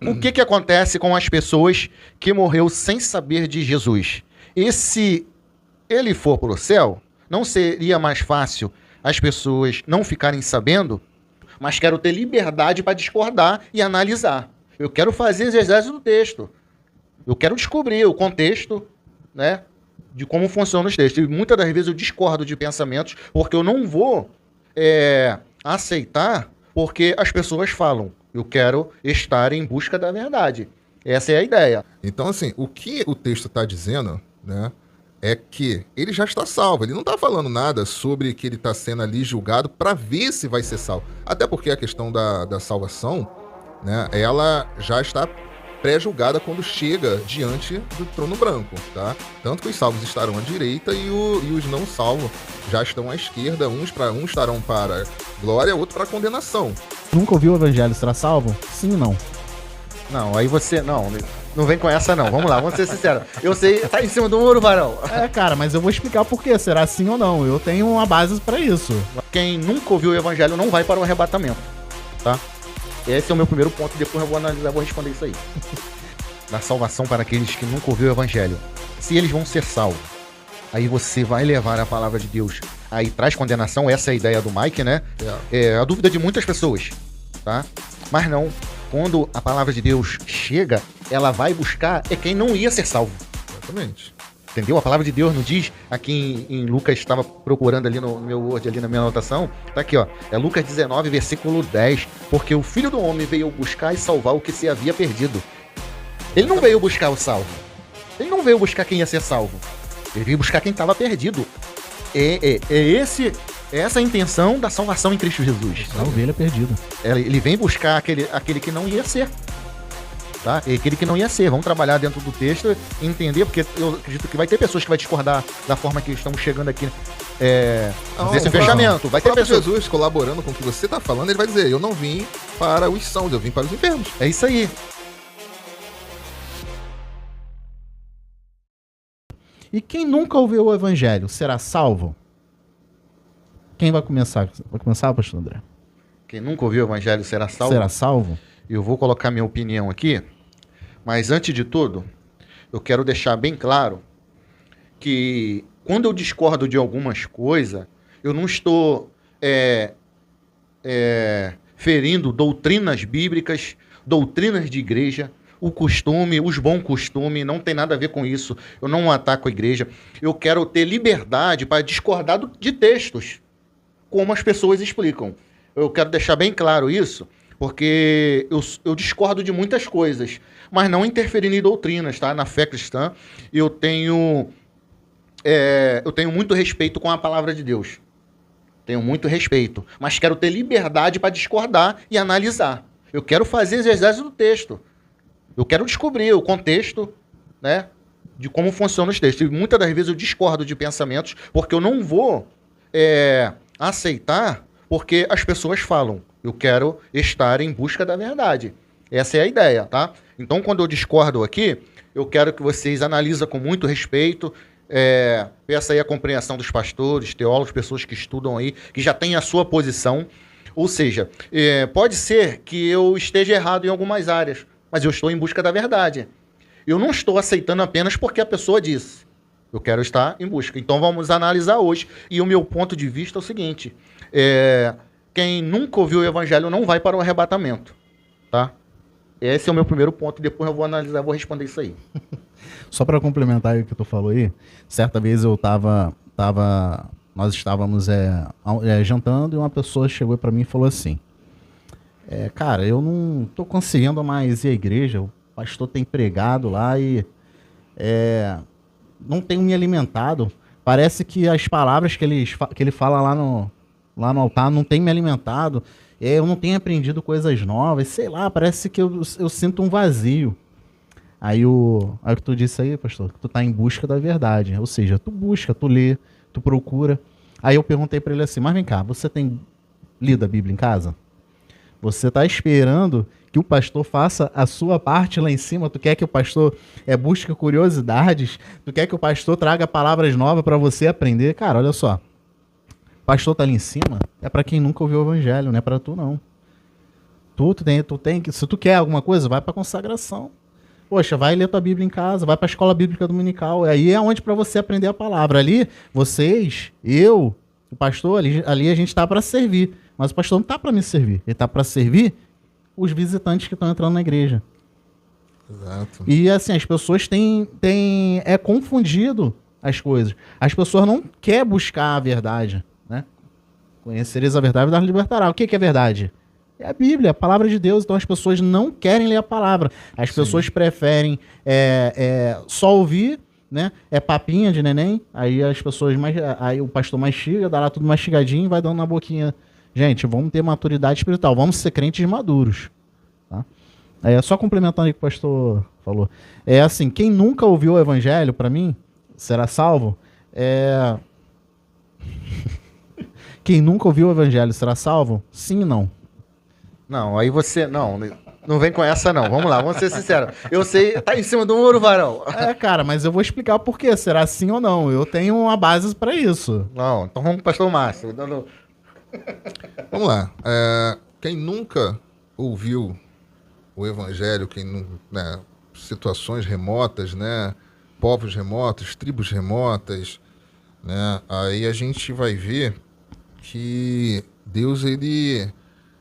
O que acontece com as pessoas que morreu sem saber de Jesus? E se ele for para o céu, não seria mais fácil as pessoas não ficarem sabendo? Mas quero ter liberdade para discordar e analisar. Eu quero fazer exegese do texto. Eu quero descobrir o contexto, né, de como funcionam os textos. E muitas das vezes eu discordo de pensamentos porque eu não vou aceitar porque as pessoas falam. Eu quero estar em busca da verdade. Essa é a ideia. Então, assim, o que o texto está dizendo, né, é que ele já está salvo. Ele não está falando nada sobre que ele está sendo ali julgado para ver se vai ser salvo. Até porque a questão da salvação, né, ela já está pré-julgada quando chega diante do trono branco, tá? Tanto que os salvos estarão à direita e os não salvos já estão à esquerda. Uns estarão para glória, outro para condenação. Nunca ouviu o evangelho, será salvo? Sim ou não? Não, aí você... Não vem com essa não, vamos lá, vamos ser sinceros. Eu sei, tá em cima do muro, varão. Cara, mas eu vou explicar por quê, será sim ou não. Eu tenho uma base pra isso. Quem nunca ouviu o evangelho não vai para o arrebatamento, tá? Esse é o meu primeiro ponto, depois eu vou analisar, vou responder isso aí. Da salvação para aqueles que nunca ouviram o evangelho. Se eles vão ser salvos, aí você vai levar a palavra de Deus. Aí traz condenação, essa é a ideia do Mike, né? É a dúvida de muitas pessoas, tá? Mas não, quando a palavra de Deus chega, ela vai buscar quem não ia ser salvo. Exatamente. Entendeu? A palavra de Deus não diz, aqui em Lucas, estava procurando ali no meu Word, ali na minha anotação, tá aqui, ó, é Lucas 19, versículo 10, porque o Filho do Homem veio buscar e salvar o que se havia perdido. Ele não veio buscar o salvo, ele não veio buscar quem ia ser salvo, ele veio buscar quem estava perdido. Essa a intenção da salvação em Cristo Jesus. A ovelha perdida. Ele vem buscar aquele que não ia ser. Tá? Aquele que não ia ser. Vamos trabalhar dentro do texto e entender, porque eu acredito que vai ter pessoas que vai discordar da forma que estamos chegando aqui nesse fechamento. Vai ter pessoas. Jesus colaborando com o que você está falando, ele vai dizer, eu não vim para os sãos, eu vim para os enfermos. É isso aí. E quem nunca ouviu o evangelho, será salvo? Quem vai começar? Vai começar, pastor André? Quem nunca ouviu o evangelho será salvo? Será salvo? Eu vou colocar minha opinião aqui, mas antes de tudo, eu quero deixar bem claro que quando eu discordo de algumas coisas, eu não estou ferindo doutrinas bíblicas, doutrinas de igreja, o costume, os bons costumes, não tem nada a ver com isso. Eu não ataco a igreja. Eu quero ter liberdade para discordar de textos, como as pessoas explicam. Eu quero deixar bem claro isso, porque eu discordo de muitas coisas, mas não interferindo em doutrinas, tá? Na fé cristã, eu tenho muito respeito com a palavra de Deus. Tenho muito respeito, mas quero ter liberdade para discordar e analisar. Eu quero fazer exegese do texto. Eu quero descobrir o contexto, né, de como funcionam os textos. E muitas das vezes eu discordo de pensamentos, porque eu não vou aceitar porque as pessoas falam. Eu quero estar em busca da verdade. Essa é a ideia, tá? Então, quando eu discordo aqui, eu quero que vocês analisem com muito respeito, peça aí a compreensão dos pastores, teólogos, pessoas que estudam aí, que já têm a sua posição. Ou seja, pode ser que eu esteja errado em algumas áreas, mas eu estou em busca da verdade. Eu não estou aceitando apenas porque a pessoa disse. Eu quero estar em busca. Então vamos analisar hoje. E o meu ponto de vista é o seguinte. Quem nunca ouviu o evangelho não vai para o arrebatamento. Tá? Esse é o meu primeiro ponto. Depois eu vou analisar, vou responder isso aí. Só para complementar o que tu falou aí. Certa vez eu nós estávamos jantando e uma pessoa chegou para mim e falou assim. Cara, eu não tô conseguindo mais ir à igreja, o pastor tem pregado lá e não tenho me alimentado. Parece que as palavras que ele fala lá no altar não tem me alimentado. Eu não tenho aprendido coisas novas, sei lá, parece que eu sinto um vazio. Aí o que tu disse aí, pastor, que tu tá em busca da verdade. Ou seja, tu busca, tu lê, tu procura. Aí eu perguntei para ele assim, mas vem cá, você tem lido a Bíblia em casa? Você está esperando que o pastor faça a sua parte lá em cima? Tu quer que o pastor busque curiosidades? Tu quer que o pastor traga palavras novas para você aprender? Cara, olha só. O pastor tá ali em cima, é para quem nunca ouviu o evangelho, não é para tu não. Se tu quer alguma coisa, vai pra consagração. Poxa, vai ler tua Bíblia em casa, vai pra escola bíblica dominical. Aí é onde pra você aprender a palavra. Ali, vocês, eu, o pastor, ali a gente tá pra servir. Mas o pastor não tá pra me servir. Ele tá pra servir os visitantes que estão entrando na igreja. Exato. E assim, as pessoas têm confundido as coisas. As pessoas não querem buscar a verdade, né? Conhecereis a verdade e dar libertará. O que é verdade? É a Bíblia, a palavra de Deus. Então as pessoas não querem ler a palavra. As pessoas preferem só ouvir, né? É papinha de neném. Aí as pessoas aí o pastor mastiga, dá lá tudo mastigadinho e vai dando na boquinha. Gente, vamos ter maturidade espiritual, vamos ser crentes maduros. Tá? Só complementando aí o que o pastor falou. É assim, quem nunca ouviu o evangelho, para mim, será salvo? Quem nunca ouviu o evangelho será salvo? Sim e não. Não, aí você... Não vem com essa, não. Vamos lá, vamos ser sinceros. Eu sei, tá em cima do muro, varão. Cara, mas eu vou explicar por quê. Será sim ou não? Eu tenho uma base para isso. Não, então vamos pro pastor Márcio. Vamos lá. Quem nunca ouviu o evangelho, né, situações remotas, né, povos remotos, tribos remotas, né, aí a gente vai ver que Deus, ele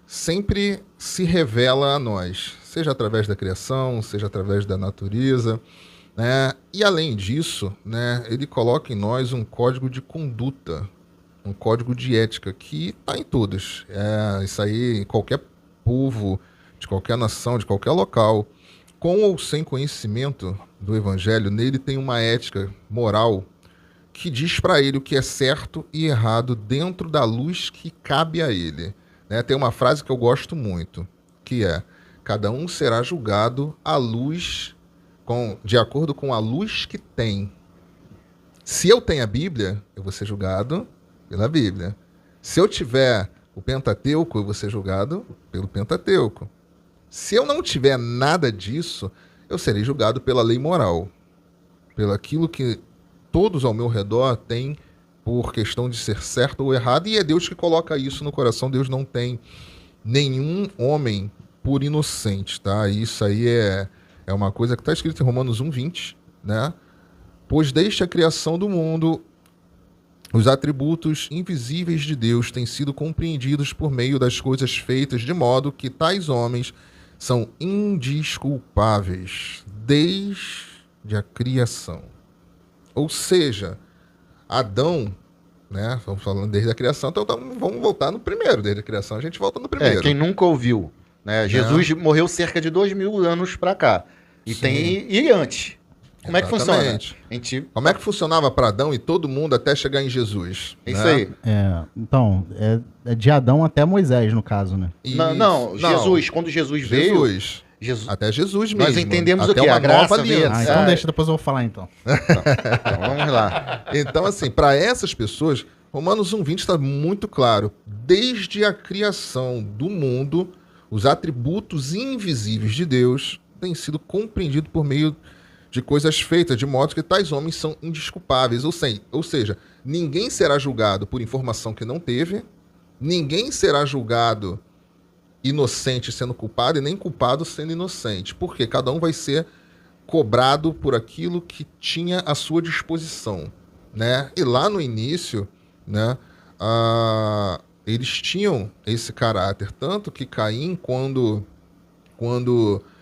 sempre se revela a nós, seja através da criação, seja através da natureza, né, e além disso, né, ele coloca em nós um código de conduta, um código de ética que está em todos. Isso aí, em qualquer povo, de qualquer nação, de qualquer local, com ou sem conhecimento do evangelho, nele tem uma ética moral que diz para ele o que é certo e errado dentro da luz que cabe a ele. Né? Tem uma frase que eu gosto muito, que é: cada um será julgado à luz, de acordo com a luz que tem. Se eu tenho a Bíblia, eu vou ser julgado pela Bíblia. Se eu tiver o Pentateuco, eu vou ser julgado pelo Pentateuco. Se eu não tiver nada disso, eu serei julgado pela lei moral, pelo aquilo que todos ao meu redor têm por questão de ser certo ou errado, e é Deus que coloca isso no coração. Deus não tem nenhum homem por inocente, tá? Isso aí é uma coisa que está escrito em Romanos 1:20, né? Pois desde a criação do mundo, os atributos invisíveis de Deus têm sido compreendidos por meio das coisas feitas, de modo que tais homens são indisculpáveis desde a criação. Ou seja, Adão, né? Vamos falando desde a criação, então vamos voltar no primeiro. Desde a criação a gente volta no primeiro. Quem nunca ouviu, né? Jesus morreu cerca de 2000 anos para cá. E antes. Como Exatamente. É que funciona? Como é que funcionava para Adão e todo mundo até chegar em Jesus? Isso aí. Então, é de Adão até Moisés, no caso, né? Não, Jesus, quando Jesus veio... Até Jesus mesmo. Nós entendemos até o que? A graça aliança. Então deixa, depois eu vou falar então. Então vamos lá. Então, assim, para essas pessoas, Romanos 1:20 está muito claro. Desde a criação do mundo, os atributos invisíveis de Deus têm sido compreendidos por meio de coisas feitas, de modo que tais homens são indisculpáveis. Ou seja, ninguém será julgado por informação que não teve, ninguém será julgado inocente sendo culpado e nem culpado sendo inocente. Porque cada um vai ser cobrado por aquilo que tinha à sua disposição, né? E lá no início, né, eles tinham esse caráter, tanto que Caim, quando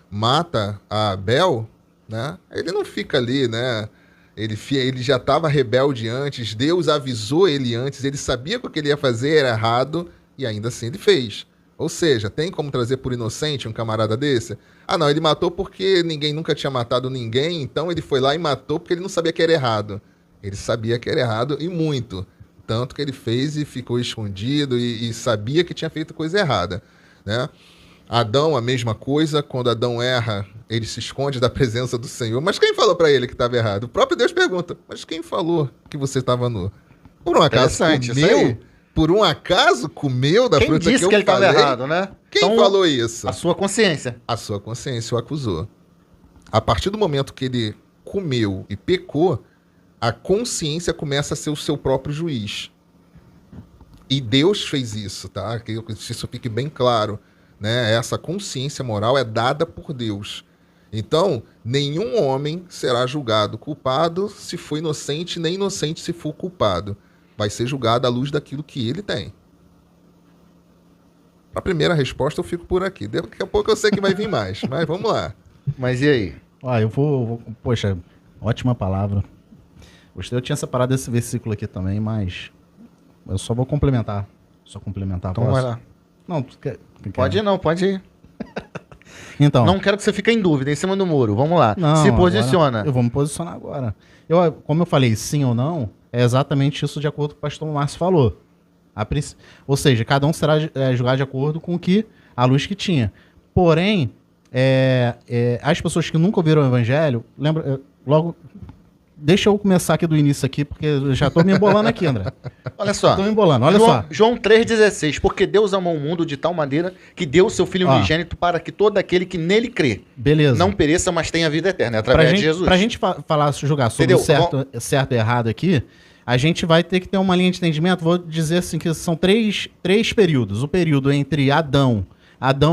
mata a Abel, né, ele não fica ali, né? Ele já estava rebelde antes, Deus avisou ele antes, ele sabia que o que ele ia fazer era errado e ainda assim ele fez. Ou seja, tem como trazer por inocente um camarada desse? Ah, não, ele matou porque ninguém nunca tinha matado ninguém, então ele foi lá e matou porque ele não sabia que era errado. Ele sabia que era errado e muito. Tanto que ele fez e ficou escondido e sabia que tinha feito coisa errada, né? Adão, a mesma coisa. Quando Adão erra, ele se esconde da presença do Senhor. Mas quem falou para ele que estava errado? O próprio Deus pergunta, mas quem falou que você estava nu? Por um acaso comeu? Por um acaso comeu da fruta que eu falei? Quem disse que ele estava errado, né? Quem falou isso? A sua consciência. A sua consciência o acusou. A partir do momento que ele comeu e pecou, a consciência começa a ser o seu próprio juiz. E Deus fez isso, tá? Que isso fique bem claro. né? Essa consciência moral é dada por Deus. Então, nenhum homem será julgado culpado se for inocente, nem inocente se for culpado. Vai ser julgado à luz daquilo que ele tem. A primeira resposta eu fico por aqui. Daqui a pouco eu sei que vai vir mais, mas vamos lá. Mas e aí? Eu vou... Poxa, ótima palavra. Eu tinha separado esse versículo aqui também, mas eu só vou complementar. Então vai lá. Não, tu quer... Pode ir, não, pode ir. Então, Não quero que você fique em dúvida, em cima do muro. Vamos lá. não, Se agora posiciona. eu vou me posicionar agora. Como eu falei, sim ou não, é exatamente isso de acordo com o que o pastor Márcio falou. Ou seja, cada um será julgado de acordo com a luz que tinha. Porém, as pessoas que nunca ouviram o evangelho, logo... Deixa eu começar aqui do início aqui, porque eu já tô me embolando aqui, André. Olha só. Tô me embolando, olha só. João 3,16. Porque Deus amou o mundo de tal maneira que deu o seu Filho unigênito para que todo aquele que nele crê Beleza. não pereça, mas tenha vida eterna. Através de Jesus. Pra gente julgar sobre Entendeu? o certo e errado aqui, a gente vai ter que ter uma linha de entendimento. Vou dizer assim que são três períodos. O período entre Adão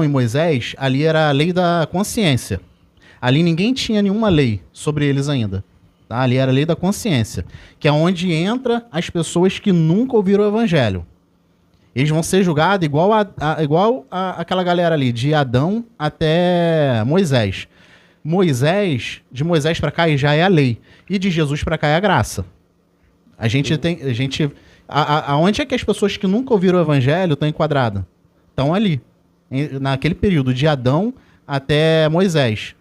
e Moisés, ali era a lei da consciência. Ali ninguém tinha nenhuma lei sobre eles ainda. Tá? Ali era a lei da consciência, que é onde entra as pessoas que nunca ouviram o evangelho. Eles vão ser julgados igual a aquela galera ali, de Adão até Moisés. De Moisés para cá já é a lei, e de Jesus para cá é a graça. Aonde é que as pessoas que nunca ouviram o evangelho estão enquadradas? Estão ali, naquele período de Adão até Moisés,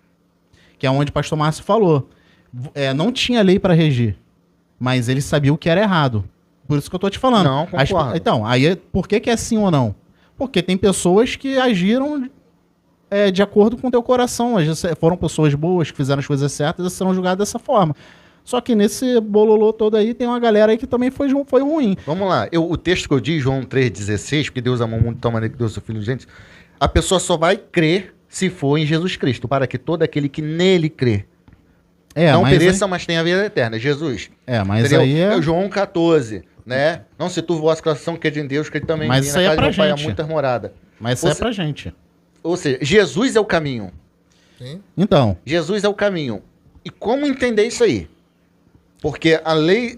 que é onde o pastor Márcio falou. Não tinha lei para regir, mas ele sabia o que era errado. Por isso que eu tô te falando. Não, concordo. Então, aí por que é sim ou não? Porque tem pessoas que agiram de acordo com o teu coração. Foram pessoas boas, que fizeram as coisas certas e serão julgadas dessa forma. Só que nesse bololô todo aí, tem uma galera aí que também foi ruim. Vamos lá. O texto que eu disse, João 3,16, porque Deus amou o mundo de tal maneira que deu o seu Filho unigênito, a pessoa só vai crer se for em Jesus Cristo, para que todo aquele que nele crê não pereça, mas tenha a vida eterna. Jesus. Mas entendeu? aí é... João 14, né? Não se turva o vosso coração, que é de Deus, que ele também Mas isso aí é pra Pai há gente. muitas moradas. Mas isso é pra gente. Ou seja, Jesus é o caminho. Sim. Então, Jesus é o caminho. E como entender isso aí? Porque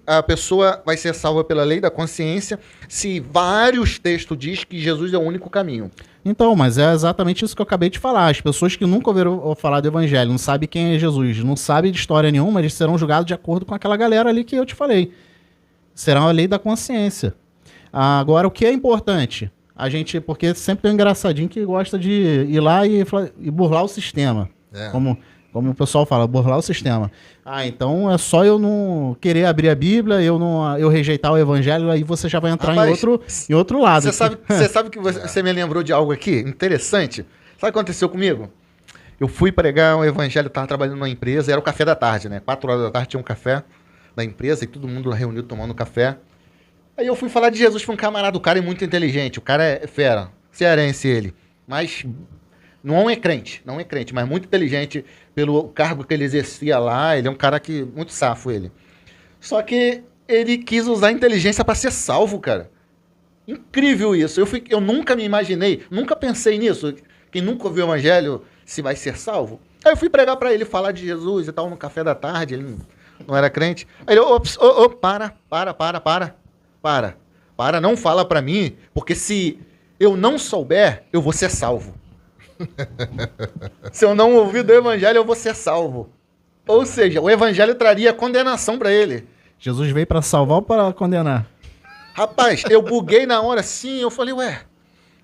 a pessoa vai ser salva pela lei da consciência se vários textos diz que Jesus é o único caminho. mas é exatamente isso que eu acabei de falar. As pessoas que nunca ouviram falar do evangelho, não sabem quem é Jesus, não sabem de história nenhuma, eles serão julgados de acordo com aquela galera ali que eu te falei. Será a lei da consciência. Agora, o que é importante? Porque sempre tem um engraçadinho que gosta de ir lá e burlar o sistema. Como o pessoal fala, burlar o sistema. Então é só eu não querer abrir a Bíblia, eu rejeitar o evangelho, aí você já vai entrar em outro lado. Você sabe que você me lembrou de algo aqui interessante? Sabe o que aconteceu comigo? Eu fui pregar o evangelho, estava trabalhando numa empresa, era o café da tarde, né? 4 horas da tarde tinha um café da empresa e todo mundo reunido tomando café. Aí eu fui falar de Jesus para um camarada, o cara é muito inteligente, o cara é fera, cearense ele, mas... Não é crente, mas muito inteligente pelo cargo que ele exercia lá. Ele é um cara muito safo, ele. Só que ele quis usar a inteligência para ser salvo, cara. Incrível isso. Eu nunca me imaginei, nunca pensei nisso. Quem nunca ouviu o evangelho, se vai ser salvo. Aí eu fui pregar para ele, falar de Jesus e tal, no café da tarde. Ele não era crente. Aí ele, para, não fala para mim, porque se eu não souber, eu vou ser salvo. Se eu não ouvir do evangelho, eu vou ser salvo. Ou seja, o evangelho traria condenação para ele. Jesus veio para salvar ou para condenar? Rapaz, eu buguei na hora, sim. Eu falei,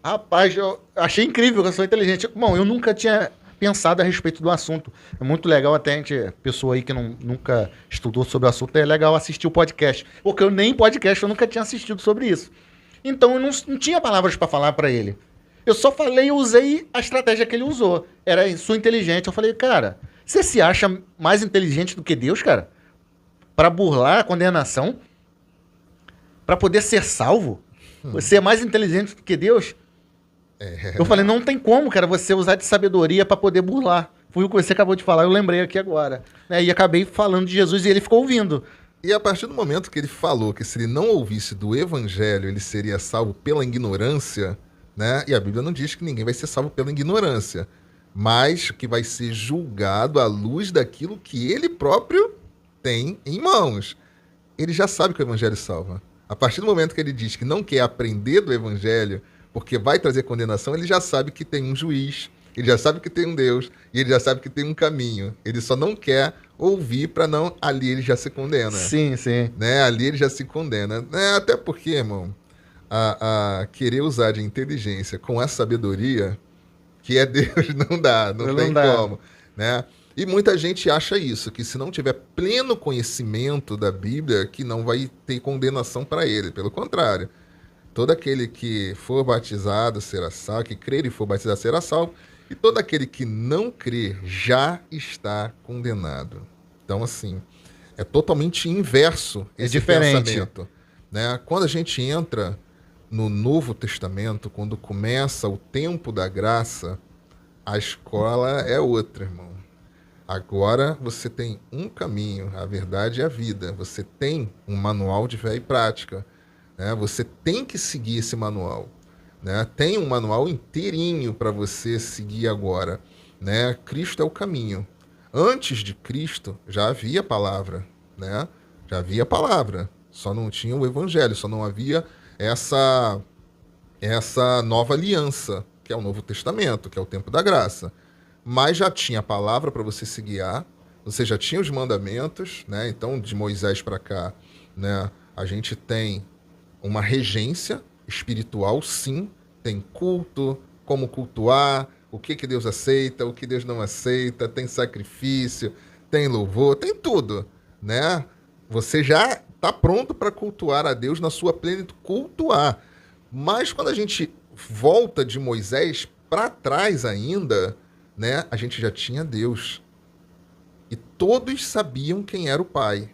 rapaz, eu achei incrível que eu sou inteligente. Bom, eu nunca tinha pensado a respeito do assunto. É muito legal até pessoa aí que nunca estudou sobre o assunto, é legal assistir o podcast. Porque eu nem podcast, eu nunca tinha assistido sobre isso. Então eu não tinha palavras para falar para ele. Eu só falei e usei a estratégia que ele usou. Era sua inteligente. Eu falei, cara, você se acha mais inteligente do que Deus, cara? Para burlar a condenação? Para poder ser salvo? Você é mais inteligente do que Deus? Eu falei, não tem como, cara, você usar de sabedoria para poder burlar. Foi o que você acabou de falar, eu lembrei aqui agora. E acabei falando de Jesus e ele ficou ouvindo. E a partir do momento que ele falou que se ele não ouvisse do evangelho, ele seria salvo pela ignorância... né? E a Bíblia não diz que ninguém vai ser salvo pela ignorância, mas que vai ser julgado à luz daquilo que ele próprio tem em mãos. Ele já sabe que o evangelho salva. A partir do momento que ele diz que não quer aprender do evangelho, porque vai trazer condenação, ele já sabe que tem um juiz, ele já sabe que tem um Deus, e ele já sabe que tem um caminho. Ele só não quer ouvir para não... Ali ele já se condena. Sim, sim. Né? Ali ele já se condena. Até porque, irmão, a querer usar de inteligência com a sabedoria, que é Deus, não tem como. Né? E muita gente acha isso, que se não tiver pleno conhecimento da Bíblia, que não vai ter condenação para ele. Pelo contrário, todo aquele que for batizado será salvo, que crer e for batizado será salvo, e todo aquele que não crer já está condenado. Então, assim, é totalmente inverso esse diferente. pensamento. Né? Quando a gente entra no Novo Testamento, quando começa o tempo da graça, a escola é outra, irmão. Agora você tem um caminho, a verdade é a vida. Você tem um manual de fé e prática. Né? Você tem que seguir esse manual. Né? Tem um manual inteirinho para você seguir agora. Né? Cristo é o caminho. Antes de Cristo já havia palavra. Né? Já havia palavra. Só não tinha o evangelho, só não havia essa nova aliança, que é o Novo Testamento, que é o tempo da graça. Mas já tinha a palavra para você se guiar, você já tinha os mandamentos, né? Então, de Moisés para cá, né? A gente tem uma regência espiritual, sim, tem culto, como cultuar, o que Deus aceita, o que Deus não aceita, tem sacrifício, tem louvor, tem tudo, né? Você já está pronto para cultuar a Deus na sua plenitude, cultuar. Mas quando a gente volta de Moisés para trás ainda, né, a gente já tinha Deus. E todos sabiam quem era o Pai.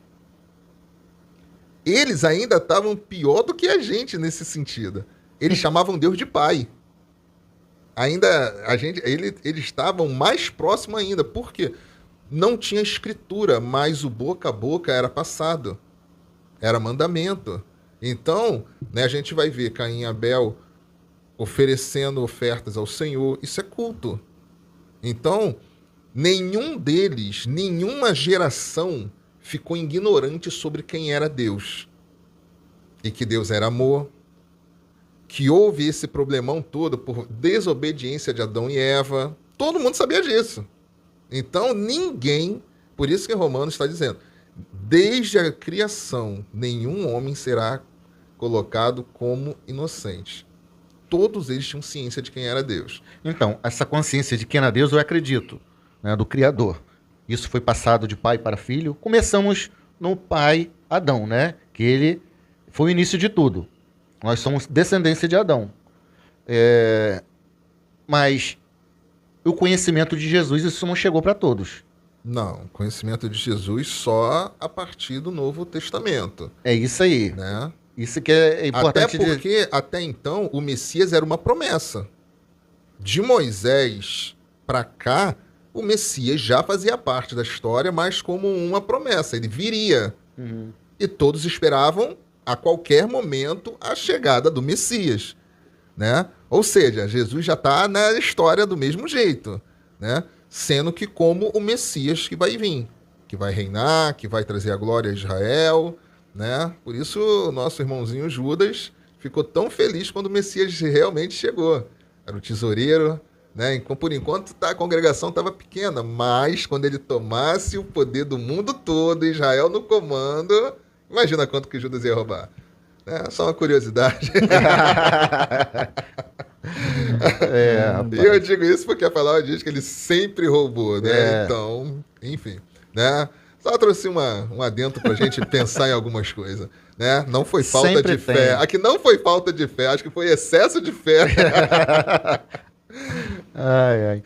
Eles ainda estavam pior do que a gente nesse sentido. Eles chamavam Deus de Pai. Eles estavam mais próximos ainda. Por quê? Não tinha escritura, mas o boca a boca era passado. Era mandamento. Então, né, a gente vai ver Caim e Abel oferecendo ofertas ao Senhor. Isso é culto. Então, nenhum deles, nenhuma geração ficou ignorante sobre quem era Deus. E que Deus era amor. Que houve esse problemão todo por desobediência de Adão e Eva. Todo mundo sabia disso. Então, ninguém... Por isso que Romanos está dizendo... Desde a criação, nenhum homem será colocado como inocente. Todos eles tinham ciência de quem era Deus. Então, essa consciência de quem era Deus, eu acredito, né, do Criador. Isso foi passado de pai para filho. Começamos no pai Adão, né? Que ele foi o início de tudo. Nós somos descendência de Adão. Mas o conhecimento de Jesus, isso não chegou para todos. Não, conhecimento de Jesus só a partir do Novo Testamento. É isso aí. Né? Isso que é importante. Até porque, até então, o Messias era uma promessa. De Moisés para cá, o Messias já fazia parte da história, mas como uma promessa. Ele viria. Uhum. E todos esperavam, a qualquer momento, a chegada do Messias. Né? Ou seja, Jesus já está na história do mesmo jeito. Né? Sendo que como o Messias que vai vir, que vai reinar, que vai trazer a glória a Israel, né? Por isso o nosso irmãozinho Judas ficou tão feliz quando o Messias realmente chegou. Era o tesoureiro, né? Por enquanto a congregação estava pequena, mas quando ele tomasse o poder do mundo todo, Israel no comando, imagina quanto que Judas ia roubar. Só uma curiosidade. E eu digo isso porque a palavra diz que ele sempre roubou, né? Então, enfim, né? Só trouxe um adendo pra gente pensar em algumas coisas, né? Não foi falta Sempre de fé. Aqui não foi falta de fé, acho que foi excesso de fé. Ai.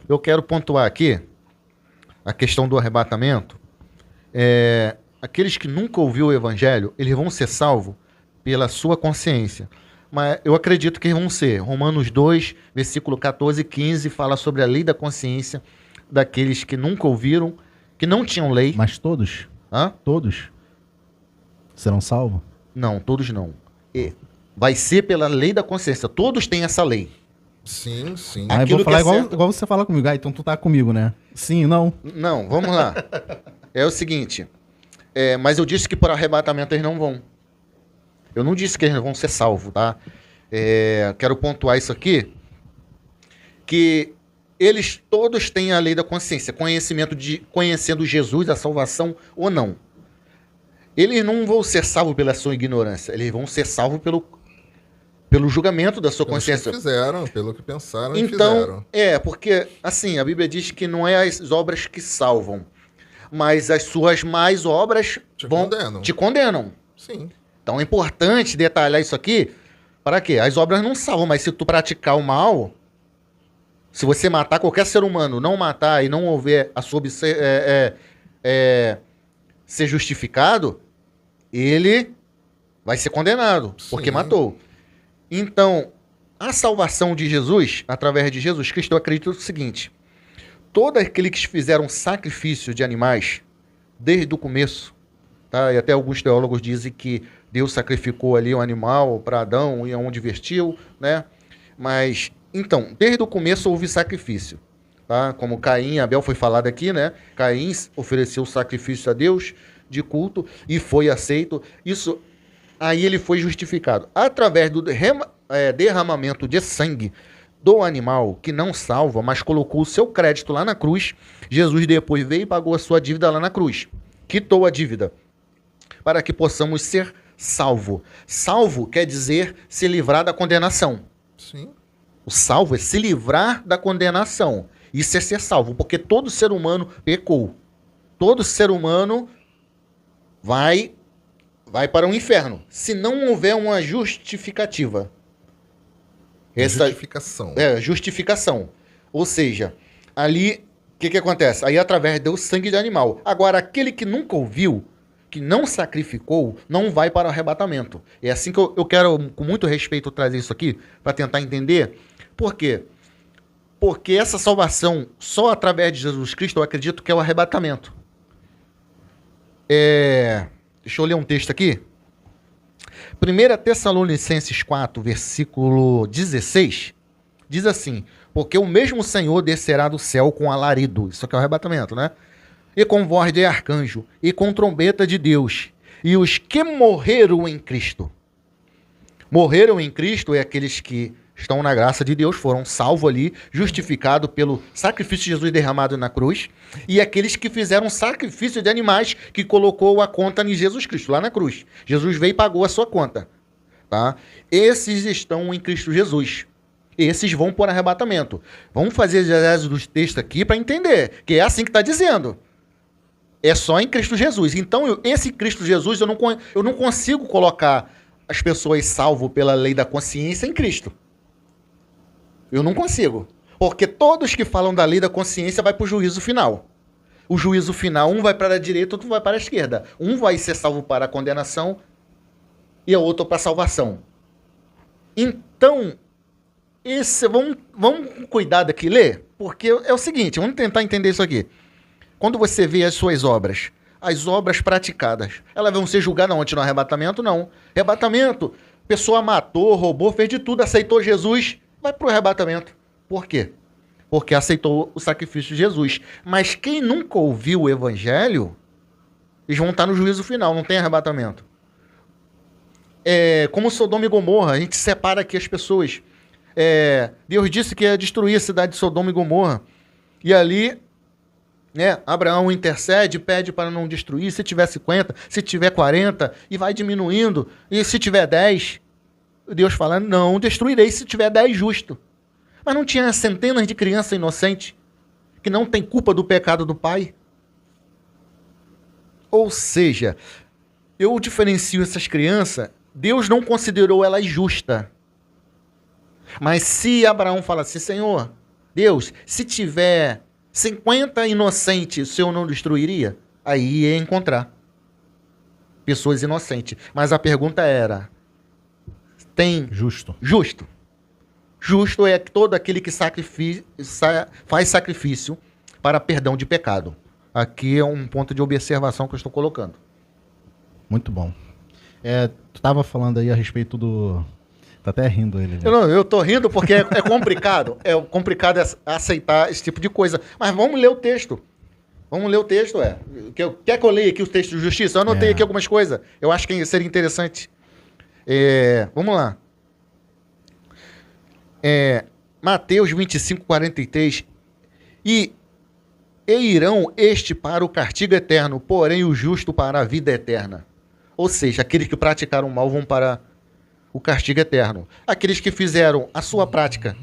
Eu quero pontuar aqui a questão do arrebatamento. Aqueles que nunca ouviram o evangelho, eles vão ser salvos pela sua consciência. Mas eu acredito que vão ser. Romanos 2, versículo 14 e 15, fala sobre a lei da consciência daqueles que nunca ouviram, que não tinham lei. Mas todos? Hã? Todos serão salvos? Não, todos não. Vai ser pela lei da consciência. Todos têm essa lei. Sim, sim. Aí eu Aquilo vou falar que é igual você fala comigo. Ah, então tu tá comigo, né? Sim, não. Não, vamos lá. É o seguinte. Mas eu disse que por arrebatamento eles não vão. Eu não disse que eles vão ser salvos, tá? Quero pontuar isso aqui. Que eles todos têm a lei da consciência. Conhecendo Jesus, a salvação ou não. Eles não vão ser salvos pela sua ignorância. Eles vão ser salvos pelo julgamento da sua consciência. Pelo que fizeram, pelo que pensaram e Então, fizeram. porque, assim, a Bíblia diz que não é as obras que salvam, mas as suas más obras te condenam. Sim. Então é importante detalhar isso aqui, para quê? As obras não salvam, mas se tu praticar o mal, se você matar qualquer ser humano, não matar e não houver a sua ser justificado, ele vai ser condenado, porque Sim. matou. Então, a salvação de Jesus, através de Jesus Cristo, eu acredito o seguinte: todos aqueles que fizeram sacrifício de animais, desde o começo, tá? E até alguns teólogos dizem que Deus sacrificou ali um animal para Adão e onde vestiu, né? Mas, então, desde o começo houve sacrifício, tá? Como Caim e Abel foi falado aqui, né? Caim ofereceu sacrifício a Deus de culto e foi aceito. Isso, aí ele foi justificado. Através do derramamento de sangue do animal, que não salva, mas colocou o seu crédito lá na cruz, Jesus depois veio e pagou a sua dívida lá na cruz. Quitou a dívida, para que possamos ser salvo. Salvo quer dizer se livrar da condenação. Sim. O salvo é se livrar da condenação. Isso é ser salvo, porque todo ser humano pecou. Todo ser humano vai para o inferno, se não houver uma justificativa. Justificação. Justificação. Ou seja, ali, o que acontece? Aí através do sangue de animal. Agora, aquele que nunca ouviu, que não sacrificou, não vai para o arrebatamento. É assim que eu quero, com muito respeito, trazer isso aqui, para tentar entender. Por quê? Porque essa salvação, só através de Jesus Cristo, eu acredito que é o arrebatamento. Deixa eu ler um texto aqui. 1 Tessalonicenses 4, versículo 16, diz assim: porque o mesmo Senhor descerá do céu com alarido, isso aqui é o arrebatamento, né? E com voz de arcanjo, e com trombeta de Deus, e os que morreram em Cristo. Morreram em Cristo é aqueles que estão na graça de Deus, foram salvos ali, justificados pelo sacrifício de Jesus derramado na cruz, e aqueles que fizeram sacrifício de animais, que colocou a conta em Jesus Cristo, lá na cruz. Jesus veio e pagou a sua conta. Tá? Esses estão em Cristo Jesus. Esses vão por arrebatamento. Vamos fazer exegese dos textos aqui para entender, que é assim que está dizendo. É só em Cristo Jesus. Então, esse Cristo Jesus, eu não consigo colocar as pessoas salvas pela lei da consciência em Cristo. Eu não consigo. Porque todos que falam da lei da consciência vai para o juízo final. O juízo final, um vai para a direita, outro vai para a esquerda. Um vai ser salvo para a condenação e o outro para a salvação. Então, vamos cuidar daqui, ler? Porque é o seguinte, vamos tentar entender isso aqui. Quando você vê as suas obras, as obras praticadas, elas vão ser julgadas onde? No arrebatamento? Não. Arrebatamento, pessoa matou, roubou, fez de tudo, aceitou Jesus, vai para o arrebatamento. Por quê? Porque aceitou o sacrifício de Jesus. Mas quem nunca ouviu o evangelho, eles vão estar no juízo final, não tem arrebatamento. Como Sodoma e Gomorra, a gente separa aqui as pessoas. Deus disse que ia destruir a cidade de Sodoma e Gomorra. E ali, Abraão intercede, pede para não destruir. Se tiver 50, se tiver 40, e vai diminuindo. E se tiver 10, Deus fala, não destruirei se tiver 10 justo. Mas não tinha centenas de crianças inocentes que não tem culpa do pecado do pai? Ou seja, eu diferencio essas crianças, Deus não considerou elas justas. Mas se Abraão fala assim, Senhor, Deus, se tiver 50 inocentes, o Senhor não destruiria? Aí ia encontrar pessoas inocentes. Mas a pergunta era, tem Justo. justo? Justo é todo aquele que faz sacrifício para perdão de pecado. Aqui é um ponto de observação que eu estou colocando. Muito bom. Tu estava falando aí a respeito Tá até rindo ele. Já. Eu tô rindo porque é complicado. É complicado aceitar esse tipo de coisa. Mas vamos ler o texto. Vamos ler o texto, Quer que eu leia aqui o texto de justiça? Eu anotei aqui algumas coisas. Eu acho que seria interessante. Vamos lá. Mateus 25, 43. E irão este para o castigo eterno, porém o justo para a vida eterna. Ou seja, aqueles que praticaram mal vão para o castigo eterno. Aqueles que fizeram a sua prática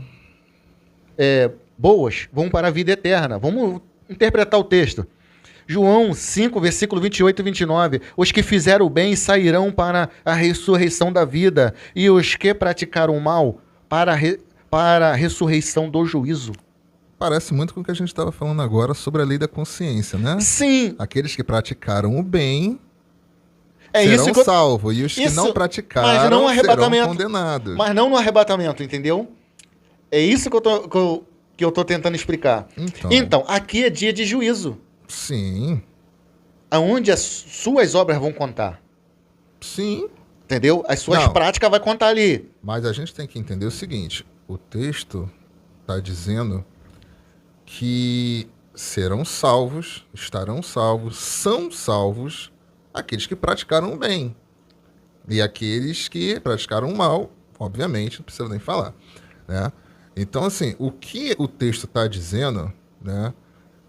boas vão para a vida eterna. Vamos interpretar o texto. João 5, versículo 28 e 29. Os que fizeram o bem sairão para a ressurreição da vida, e os que praticaram o mal para a ressurreição do juízo. Parece muito com o que a gente estava falando agora sobre a lei da consciência, né? Sim. Aqueles que praticaram o bem serão serão salvos, e os que não praticaram não serão condenados. Mas não no arrebatamento, entendeu? É isso que eu tô tentando explicar. Então, aqui é dia de juízo. Sim. Aonde as suas obras vão contar. Sim. Entendeu? As suas práticas vai contar ali. Mas a gente tem que entender o seguinte. O texto está dizendo que serão salvos, estarão salvos, são salvos aqueles que praticaram o bem. E aqueles que praticaram o mal, obviamente, não precisa nem falar, né? Então, assim, o que o texto está dizendo, né,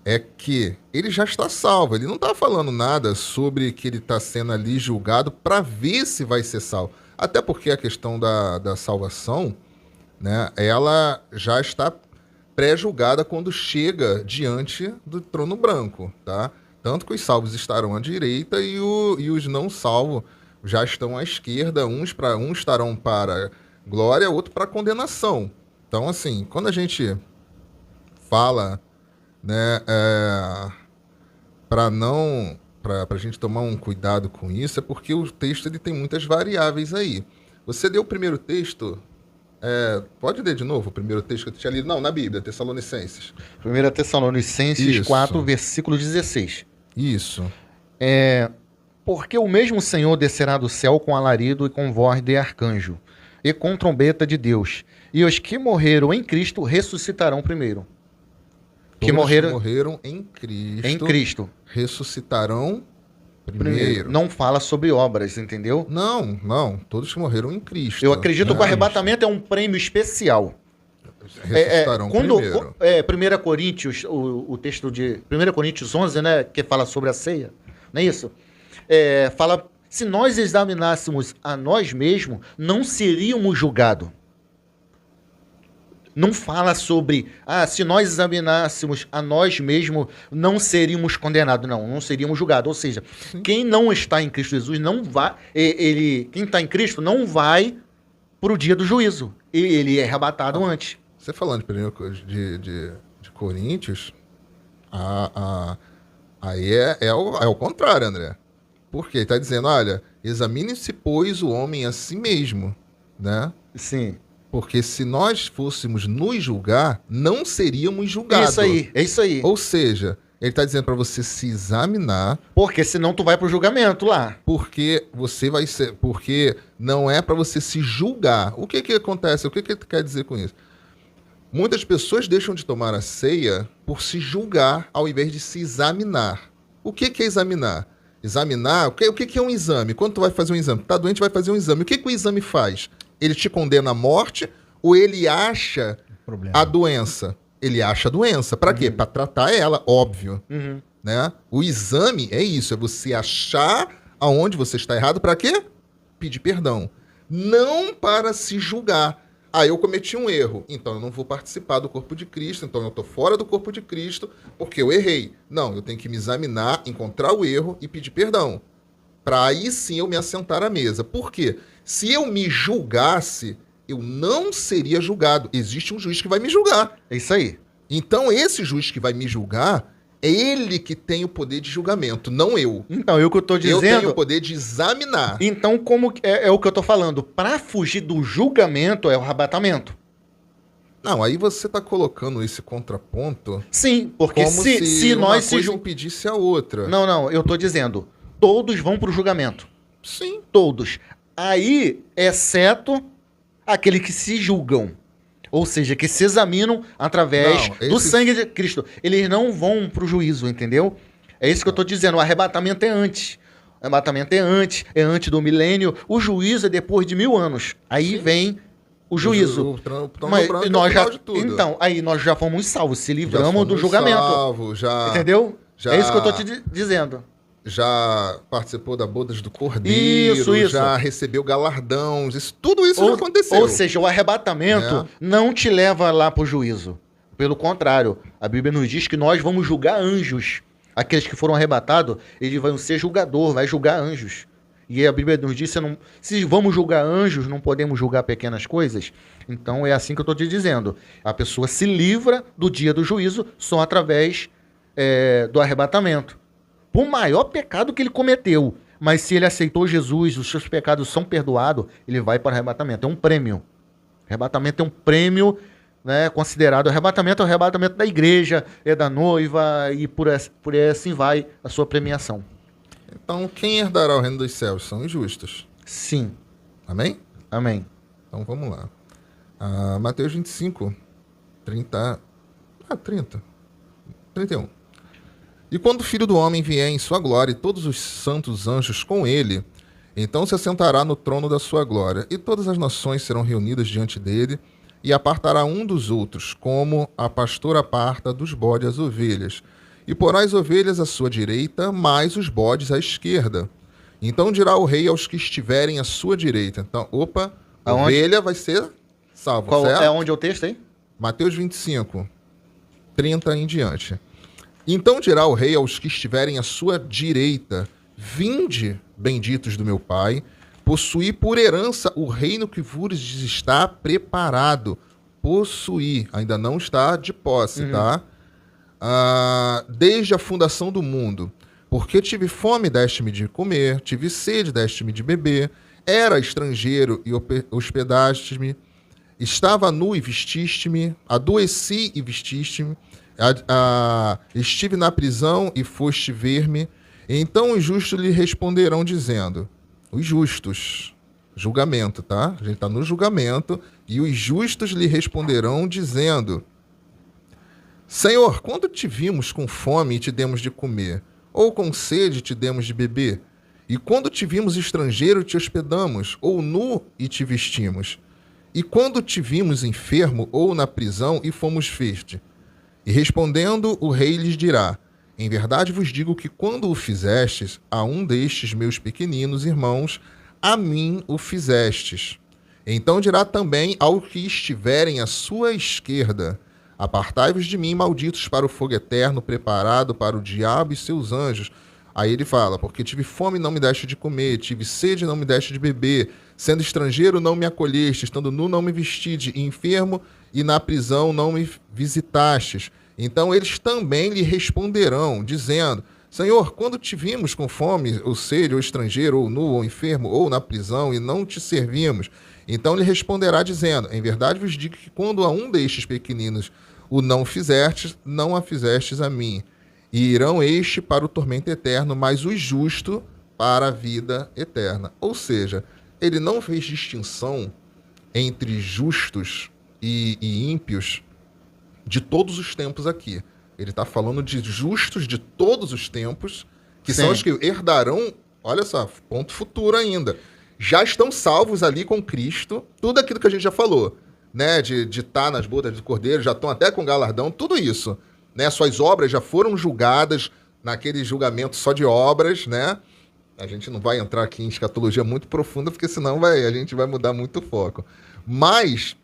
é que ele já está salvo. Ele não está falando nada sobre que ele está sendo ali julgado para ver se vai ser salvo. Até porque a questão da salvação, né, ela já está pré-julgada quando chega diante do trono branco, tá? Tanto que os salvos estarão à direita e os não salvos já estão à esquerda. Uns estarão para glória, outro para condenação. Então, assim, quando a gente fala, né, para a gente tomar um cuidado com isso, é porque o texto ele tem muitas variáveis aí. Você deu o primeiro texto, pode ler de novo o primeiro texto que eu tinha lido? Não, na Bíblia, Tessalonicenses. 1 Tessalonicenses 4, versículo 16. Isso. Porque o mesmo Senhor descerá do céu com alarido e com voz de arcanjo, e com trombeta de Deus, e os que morreram em Cristo ressuscitarão primeiro. Que morreram em Cristo. Ressuscitarão primeiro. Não fala sobre obras, entendeu? Não. Todos que morreram em Cristo. Eu acredito que o arrebatamento é um prêmio especial. Ressuscitarão primeiro. 1 Coríntios, o texto de 1 Coríntios 11, né, que fala sobre a ceia, não é isso? Fala, se nós examinássemos a nós mesmos, não seríamos julgados. Não fala sobre, se nós examinássemos a nós mesmos, não seríamos condenados. Não seríamos julgados. Ou seja, quem não está em Cristo Jesus, não vai, quem está em Cristo não vai para o dia do juízo. Ele é arrebatado antes. Você falando de Coríntios, aí é o contrário, André. Porque ele está dizendo, olha, examine-se, pois, o homem a si mesmo, né? Sim. Porque se nós fôssemos nos julgar, não seríamos julgados. É isso aí. Ou seja, ele está dizendo para você se examinar. Porque senão tu vai pro julgamento lá. Porque não é para você se julgar. O que acontece? O que quer dizer com isso? Muitas pessoas deixam de tomar a ceia por se julgar ao invés de se examinar. O que é examinar? Examinar, o que é um exame? Quando tu vai fazer um exame? Tá doente, vai fazer um exame. O que o exame faz? Ele te condena à morte ou ele acha a doença? Ele acha a doença. Para quê? Para tratar ela, óbvio. Né? O exame é isso, é você achar aonde você está errado. Para quê? Pedir perdão. Não para se julgar. Eu cometi um erro, então eu não vou participar do corpo de Cristo, então eu estou fora do corpo de Cristo porque eu errei. Não, eu tenho que me examinar, encontrar o erro e pedir perdão. Para aí sim eu me assentar à mesa. Por quê? Se eu me julgasse, eu não seria julgado. Existe um juiz que vai me julgar. É isso aí. Então esse juiz que vai me julgar, é ele que tem o poder de julgamento, não eu. Então, é o que eu estou dizendo. Eu tenho o poder de examinar. Então, como é o que eu estou falando? Para fugir do julgamento é o arrebatamento. Não, aí você está colocando esse contraponto. Sim, porque como se uma nós coisa impedisse a outra. Não, eu estou dizendo, todos vão para o julgamento. Sim. Todos. Aí, exceto Aqueles que se julgam. Ou seja, que se examinam através do sangue de Cristo. Eles não vão pro juízo, entendeu? É isso que eu tô dizendo. O arrebatamento é antes. O arrebatamento é antes do milênio. O juízo é depois de 1000 anos. Aí vem o juízo. Mas nós já, então, aí nós já fomos salvos, se livramos do julgamento. Entendeu? É isso que eu tô te dizendo. Já participou da bodas do Cordeiro, isso. Já recebeu galardão, tudo isso já aconteceu. Ou seja, o arrebatamento não te leva lá pro juízo. Pelo contrário, a Bíblia nos diz que nós vamos julgar anjos. Aqueles que foram arrebatados, eles vão ser julgador, vai julgar anjos. E a Bíblia nos diz, se vamos julgar anjos, não podemos julgar pequenas coisas. Então é assim que eu estou te dizendo. A pessoa se livra do dia do juízo só através do arrebatamento. Por maior pecado que ele cometeu. Mas se ele aceitou Jesus, os seus pecados são perdoados, ele vai para o arrebatamento. É um prêmio. Arrebatamento é um prêmio, né, considerado. Arrebatamento é o arrebatamento da igreja, é da noiva, e por assim vai a sua premiação. Então, quem herdará o reino dos céus? São os justos. Sim. Amém? Amém. Então, vamos lá. Mateus 25, 31. E quando o Filho do Homem vier em sua glória e todos os santos anjos com ele, então se assentará no trono da sua glória, e todas as nações serão reunidas diante dele, e apartará um dos outros, como a pastora aparta dos bodes as ovelhas. E porá as ovelhas à sua direita, mas os bodes à esquerda. Então dirá o rei aos que estiverem à sua direita. Então, a ovelha vai ser salva. Qual é onde é o texto aí? Mateus 25, 30 em diante. Então dirá o rei aos que estiverem à sua direita: vinde, benditos do meu Pai, possuí por herança o reino que vos está preparado. Possuir, ainda não está de posse, tá? Desde a fundação do mundo. Porque tive fome, deste-me de comer, tive sede, deste-me de beber, era estrangeiro e hospedaste-me, estava nu e vestiste-me, adoeci e vestiste-me, estive na prisão e foste ver-me. Então os justos lhe responderão dizendo, os justos, julgamento, tá? A gente está no julgamento, e os justos lhe responderão dizendo, Senhor, quando te vimos com fome e te demos de comer, ou com sede e te demos de beber? E quando te vimos estrangeiro te hospedamos, ou nu e te vestimos? E quando te vimos enfermo ou na prisão e fomos ver-te? E respondendo, o rei lhes dirá, em verdade vos digo que quando o fizestes a um destes meus pequeninos irmãos, a mim o fizestes. Então dirá também ao que estiverem à sua esquerda, apartai-vos de mim, malditos, para o fogo eterno, preparado para o diabo e seus anjos. Aí ele fala, porque tive fome e não me deste de comer, tive sede e não me deste de beber, sendo estrangeiro não me acolheste, estando nu não me vestide, enfermo e na prisão não me visitastes. Então eles também lhe responderão, dizendo, Senhor, quando te vimos com fome, ou sede, ou estrangeiro, ou nu, ou enfermo, ou na prisão, e não te servimos? Então lhe responderá, dizendo, em verdade vos digo que quando a um destes pequeninos o não fizestes, não a fizestes a mim. E irão este para o tormento eterno, mas o justo para a vida eterna. Ou seja, ele não fez distinção entre justos e ímpios de todos os tempos aqui. Ele está falando de justos de todos os tempos, que são os que herdarão, olha só, ponto futuro ainda. Já estão salvos ali com Cristo, tudo aquilo que a gente já falou, né? De estar nas bodas do Cordeiro, já estão até com galardão, tudo isso. Né? Suas obras já foram julgadas naquele julgamento só de obras, né? A gente não vai entrar aqui em escatologia muito profunda, porque senão a gente vai mudar muito o foco. Mas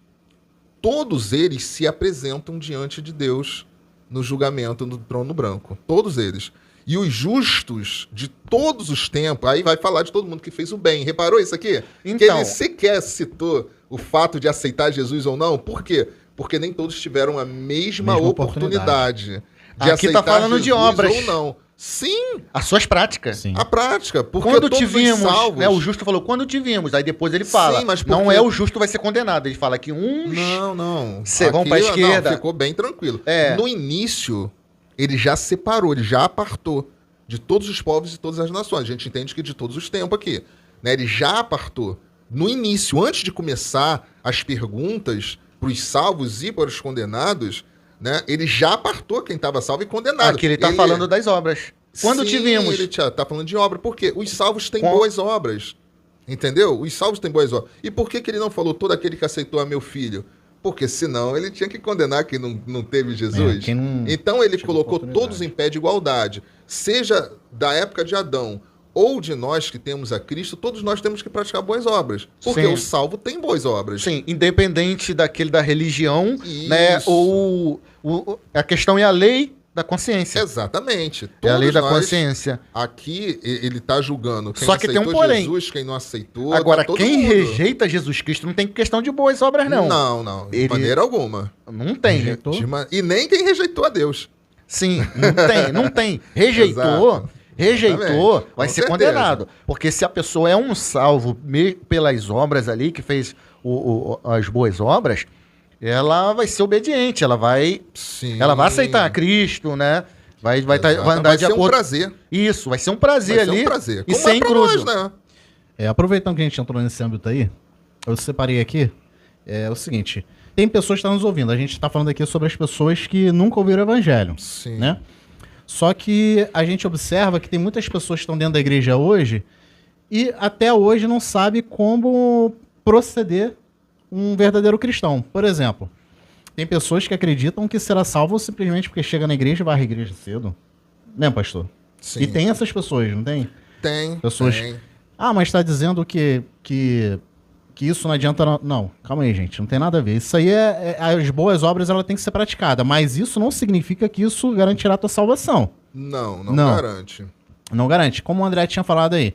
todos eles se apresentam diante de Deus no julgamento do trono branco. Todos eles. E os justos de todos os tempos, aí vai falar de todo mundo que fez o bem. Reparou isso aqui? Então, que ele sequer citou o fato de aceitar Jesus ou não. Por quê? Porque nem todos tiveram a mesma oportunidade de aqui tá falando Jesus de obras ou não. Sim. As suas práticas. Sim. A prática. Porque Quando todos te vimos, salvos... né, o justo falou, quando te vimos. Aí depois ele fala, Sim, mas não é o justo vai ser condenado. Ele fala que uns Não. vão para a esquerda. Não, ficou bem tranquilo. É. No início, ele já separou, ele já apartou de todos os povos e todas as nações. A gente entende que de todos os tempos aqui. Né? Ele já apartou. No início, antes de começar as perguntas para os salvos e para os condenados, né, ele já apartou quem estava salvo e condenado. Aqui ele está falando das obras. Quando Sim, tivemos... ele está falando de obra. Por quê? Os salvos têm Com- boas obras. Entendeu? Os salvos têm boas obras. E por que ele não falou todo aquele que aceitou a meu filho? Porque senão ele tinha que condenar quem não teve Jesus. quem não Então ele tive colocou oportunidade. todos em pé de igualdade. Seja da época de Adão ou de nós que temos a Cristo, todos nós temos que praticar boas obras. Porque Sim. o salvo tem boas obras. Sim, independente daquele da religião, né? Isso. Ou a questão é a lei da consciência. Exatamente. É a lei Todos da nós, consciência. Aqui ele está julgando quem Só que tem um aceitou porém. Jesus, quem não aceitou. Agora, tá todo quem mundo. rejeita Jesus Cristo não tem questão de boas obras, não. Não, de Ele- maneira alguma. Não tem. Rejeitou. E nem quem rejeitou a Deus. Sim, não tem. Rejeitou, Exato. rejeitou, Exatamente. vai Com ser certeza. condenado. Porque se a pessoa é um salvo pelas obras ali, que fez as boas obras, ela vai ser obediente, ela vai Sim. aceitar a Cristo, né? Vai Exato. andar de ser um acordo. prazer. Isso, vai ser um prazer Vai ser ali. um prazer. E Como sem é pra cruz. nós, né? Aproveitando que a gente entrou nesse âmbito aí, eu separei aqui, é o seguinte, tem pessoas que estão nos ouvindo, a gente está falando aqui sobre as pessoas que nunca ouviram o evangelho, Sim. né? Só que a gente observa que tem muitas pessoas que estão dentro da igreja hoje e até hoje não sabe como proceder um verdadeiro cristão. Por exemplo, tem pessoas que acreditam que será salvo simplesmente porque chega na igreja e vai à igreja cedo. Né, pastor? Sim. E tem essas pessoas, não tem? Tem. Pessoas- Tem. Ah, mas está dizendo que isso não adianta... Não, calma aí, gente. Não tem nada a ver. Isso aí as boas obras ela tem que ser praticada. Mas isso não significa que isso garantirá a tua salvação. Não Não. garante. Não garante. Como o André tinha falado aí.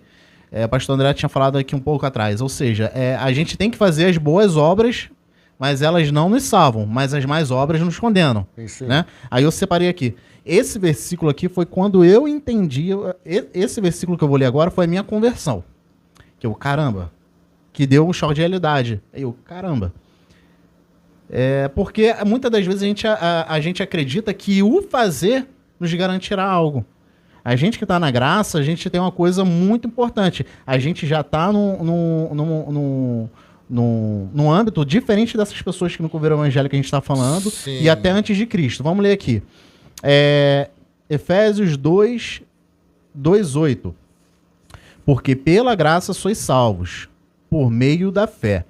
O pastor André tinha falado aqui um pouco atrás. Ou seja, a gente tem que fazer as boas obras, mas elas não nos salvam. Mas as más obras nos condenam. Isso aí. Né? Aí eu separei aqui. Esse versículo aqui foi quando eu entendi... Esse versículo que eu vou ler agora foi a minha conversão. Que eu, caramba... Que deu um choque de realidade. Eu, caramba. Porque muitas das vezes a gente acredita que o fazer nos garantirá algo. A gente que está na graça, a gente tem uma coisa muito importante. A gente já está num âmbito diferente dessas pessoas que nunca ouviram o evangelho que a gente está falando. Sim. E até antes de Cristo. Vamos ler aqui. Efésios 2, 2:8. Porque pela graça sois salvos, por meio da fé.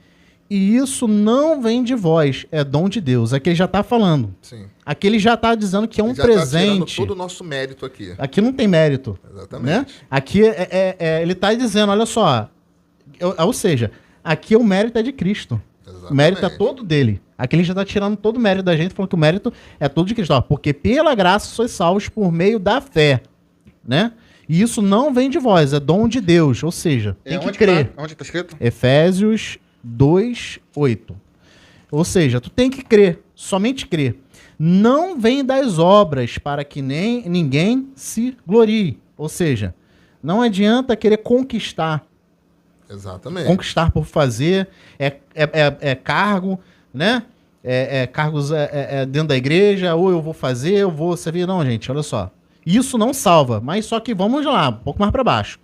E isso não vem de vós, é dom de Deus. Aqui ele já está falando. Sim. Aqui ele já está dizendo que é um Já tá tirando presente. todo o nosso mérito aqui. Aqui não tem mérito. Exatamente. Né? Aqui ele está dizendo, olha só. Ou seja, aqui o mérito é de Cristo. Exatamente. O mérito é todo dele. Aqui ele já está tirando todo o mérito da gente, falando que o mérito é todo de Cristo. Ó, porque pela graça sois salvos por meio da fé. Né? E isso não vem de vós, é dom de Deus. Ou seja, tem que crer. Onde está escrito? Efésios 2:8. Ou seja, tu tem que crer, somente crer. Não vem das obras para que nem ninguém se glorie. Ou seja, não adianta querer conquistar. Exatamente. Conquistar por fazer, é cargo, né? Cargos dentro da igreja, ou eu vou fazer, eu vou servir. Não, gente, olha só. Isso não salva, mas só que vamos lá, um pouco mais para baixo.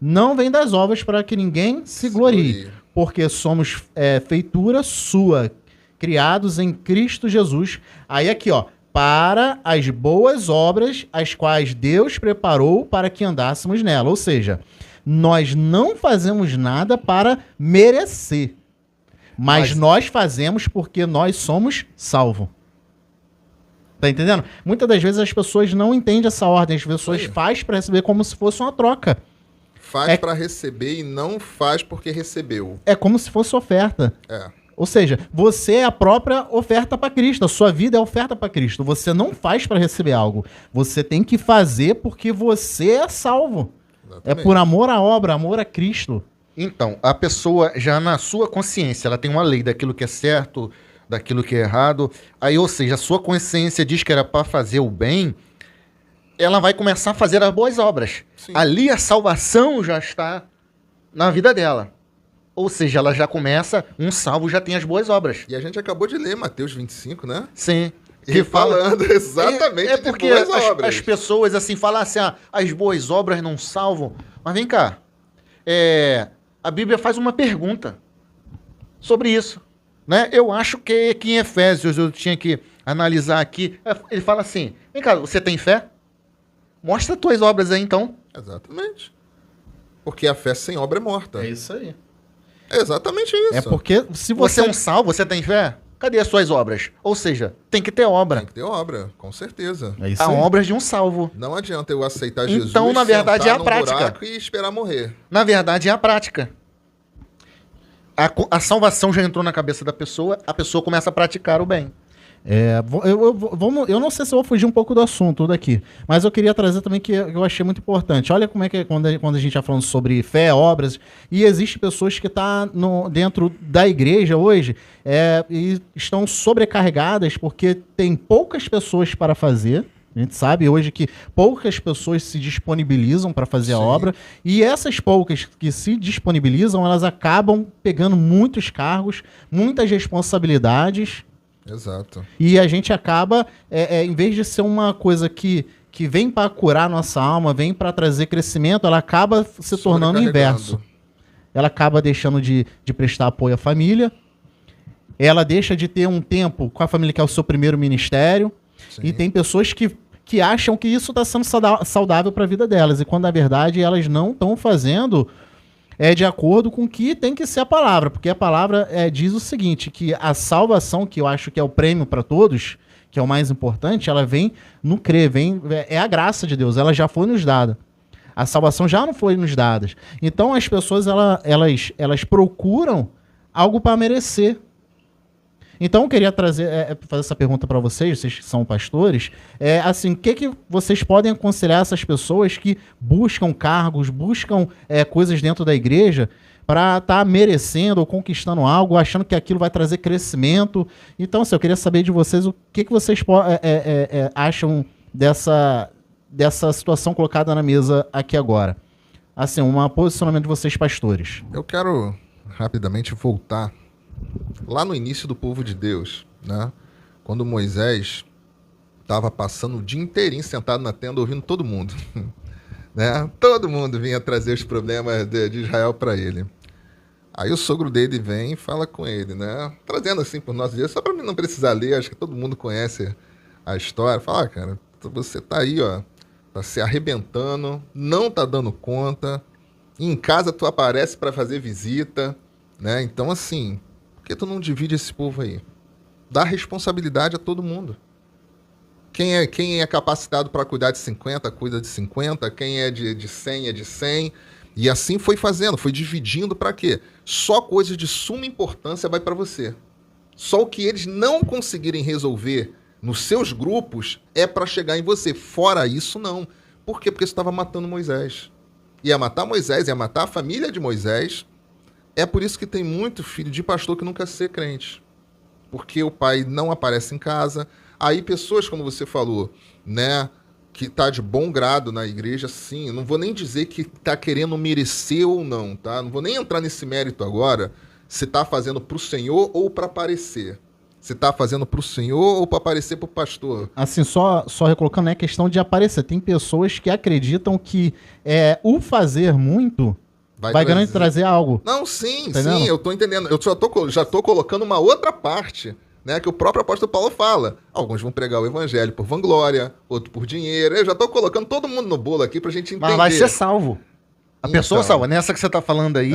Não vem das obras para que ninguém se glorie, porque somos feitura sua, criados em Cristo Jesus. Aí aqui, ó, para as boas obras, as quais Deus preparou para que andássemos nela. Ou seja, nós não fazemos nada para merecer, mas nós fazemos porque nós somos salvos. Tá entendendo? Muitas das vezes as pessoas não entendem essa ordem. As pessoas fazem para receber como se fosse uma troca. Faz para receber e não faz porque recebeu. É como se fosse oferta. É. Ou seja, você é a própria oferta para Cristo. A sua vida é oferta para Cristo. Você não faz para receber algo. Você tem que fazer porque você é salvo. Exatamente. É por amor à obra, amor a Cristo. Então, a pessoa já na sua consciência, ela tem uma lei daquilo que é certo, daquilo que é errado. Aí, ou seja, a sua consciência diz que era para fazer o bem, ela vai começar a fazer as boas obras. Sim. Ali a salvação já está na vida dela. Ou seja, ela já começa, um salvo já tem as boas obras. E a gente acabou de ler Mateus 25, né? Sim. E falando exatamente porque de boas obras. as pessoas assim falam assim, as boas obras não salvam. Mas vem cá, a Bíblia faz uma pergunta sobre isso. Né? Eu acho que em Efésios eu tinha que analisar aqui. Ele fala assim: vem cá, você tem fé? Mostra as tuas obras aí então. Exatamente. Porque a fé sem obra é morta. É isso aí. É exatamente isso. É porque se Você você... é um salvo, você tem fé? Cadê as suas obras? Ou seja, tem que ter obra. Tem que ter obra, com certeza. É isso Há aí. obras de um salvo. Não adianta eu aceitar Jesus, Então, na verdade, sentar é a num prática. buraco e esperar morrer. Na verdade, é a prática. A salvação já entrou na cabeça da pessoa, a pessoa começa a praticar o bem. Eu não sei se eu vou fugir um pouco do assunto daqui, mas eu queria trazer também que eu achei muito importante. Olha como é que quando a gente está falando sobre fé, obras, e existem pessoas que estão dentro da igreja hoje e estão sobrecarregadas porque tem poucas pessoas para fazer. A gente sabe hoje que poucas pessoas se disponibilizam para fazer a Sim. obra, e essas poucas que se disponibilizam, elas acabam pegando muitos cargos, muitas responsabilidades. Exato. E a gente acaba, em vez de ser uma coisa que vem para curar nossa alma, vem para trazer crescimento, ela acaba se tornando o inverso. Ela acaba deixando de prestar apoio à família, ela deixa de ter um tempo com a família, que é o seu primeiro ministério, Sim. e tem pessoas que acham que isso está sendo saudável para a vida delas, e quando na verdade elas não estão fazendo de acordo com o que tem que ser a palavra, porque a palavra diz o seguinte, que a salvação, que eu acho que é o prêmio para todos, que é o mais importante, ela vem no crer, é a graça de Deus, ela já foi nos dada. A salvação já não foi nos dada. Então as pessoas elas procuram algo para merecer. Então eu queria fazer essa pergunta para vocês que são pastores, assim, o que vocês podem aconselhar essas pessoas que buscam cargos, buscam coisas dentro da igreja para estar merecendo ou conquistando algo, achando que aquilo vai trazer crescimento? Então, assim, eu queria saber de vocês o que vocês acham dessa situação colocada na mesa aqui agora. Assim, um posicionamento de vocês, pastores. Eu quero rapidamente voltar lá no início do povo de Deus, né? Quando Moisés estava passando o dia inteirinho sentado na tenda ouvindo todo mundo, né? Todo mundo vinha trazer os problemas de Israel para ele. Aí o sogro dele vem e fala com ele, né? Trazendo assim por nosso dia, só para mim não precisar ler, acho que todo mundo conhece a história. Fala, cara, você tá aí, ó, tá se arrebentando, não tá dando conta, em casa tu aparece para fazer visita, né? Então assim, por que tu não divide esse povo aí? Dá responsabilidade a todo mundo. Quem é capacitado para cuidar de 50, cuida de 50. Quem é de 100, é de 100. E assim foi fazendo, foi dividindo para quê? Só coisas de suma importância vai para você. Só o que eles não conseguirem resolver nos seus grupos é para chegar em você. Fora isso, não. Por quê? Porque você estava matando Moisés. Ia matar Moisés, ia matar a família de Moisés. É por isso que tem muito filho de pastor que nunca quer ser crente. Porque o pai não aparece em casa. Aí pessoas, como você falou, né, que tá de bom grado na igreja, sim, não vou nem dizer que tá querendo merecer ou não, tá? Não vou nem entrar nesse mérito agora, se tá fazendo pro Senhor ou para aparecer. Se tá fazendo pro Senhor ou para aparecer pro pastor. Assim, só recolocando, não é questão de aparecer. Tem pessoas que acreditam que o fazer muito vai garantir trazer algo. Não, sim, Tá sim, entendendo? eu tô entendendo. Eu já tô colocando uma outra parte, né, que o próprio apóstolo Paulo fala. Alguns vão pregar o evangelho por vanglória, outro por dinheiro. Eu já tô colocando todo mundo no bolo aqui pra gente entender. Mas vai ser salvo. A pessoa salva. Nessa que você tá falando aí,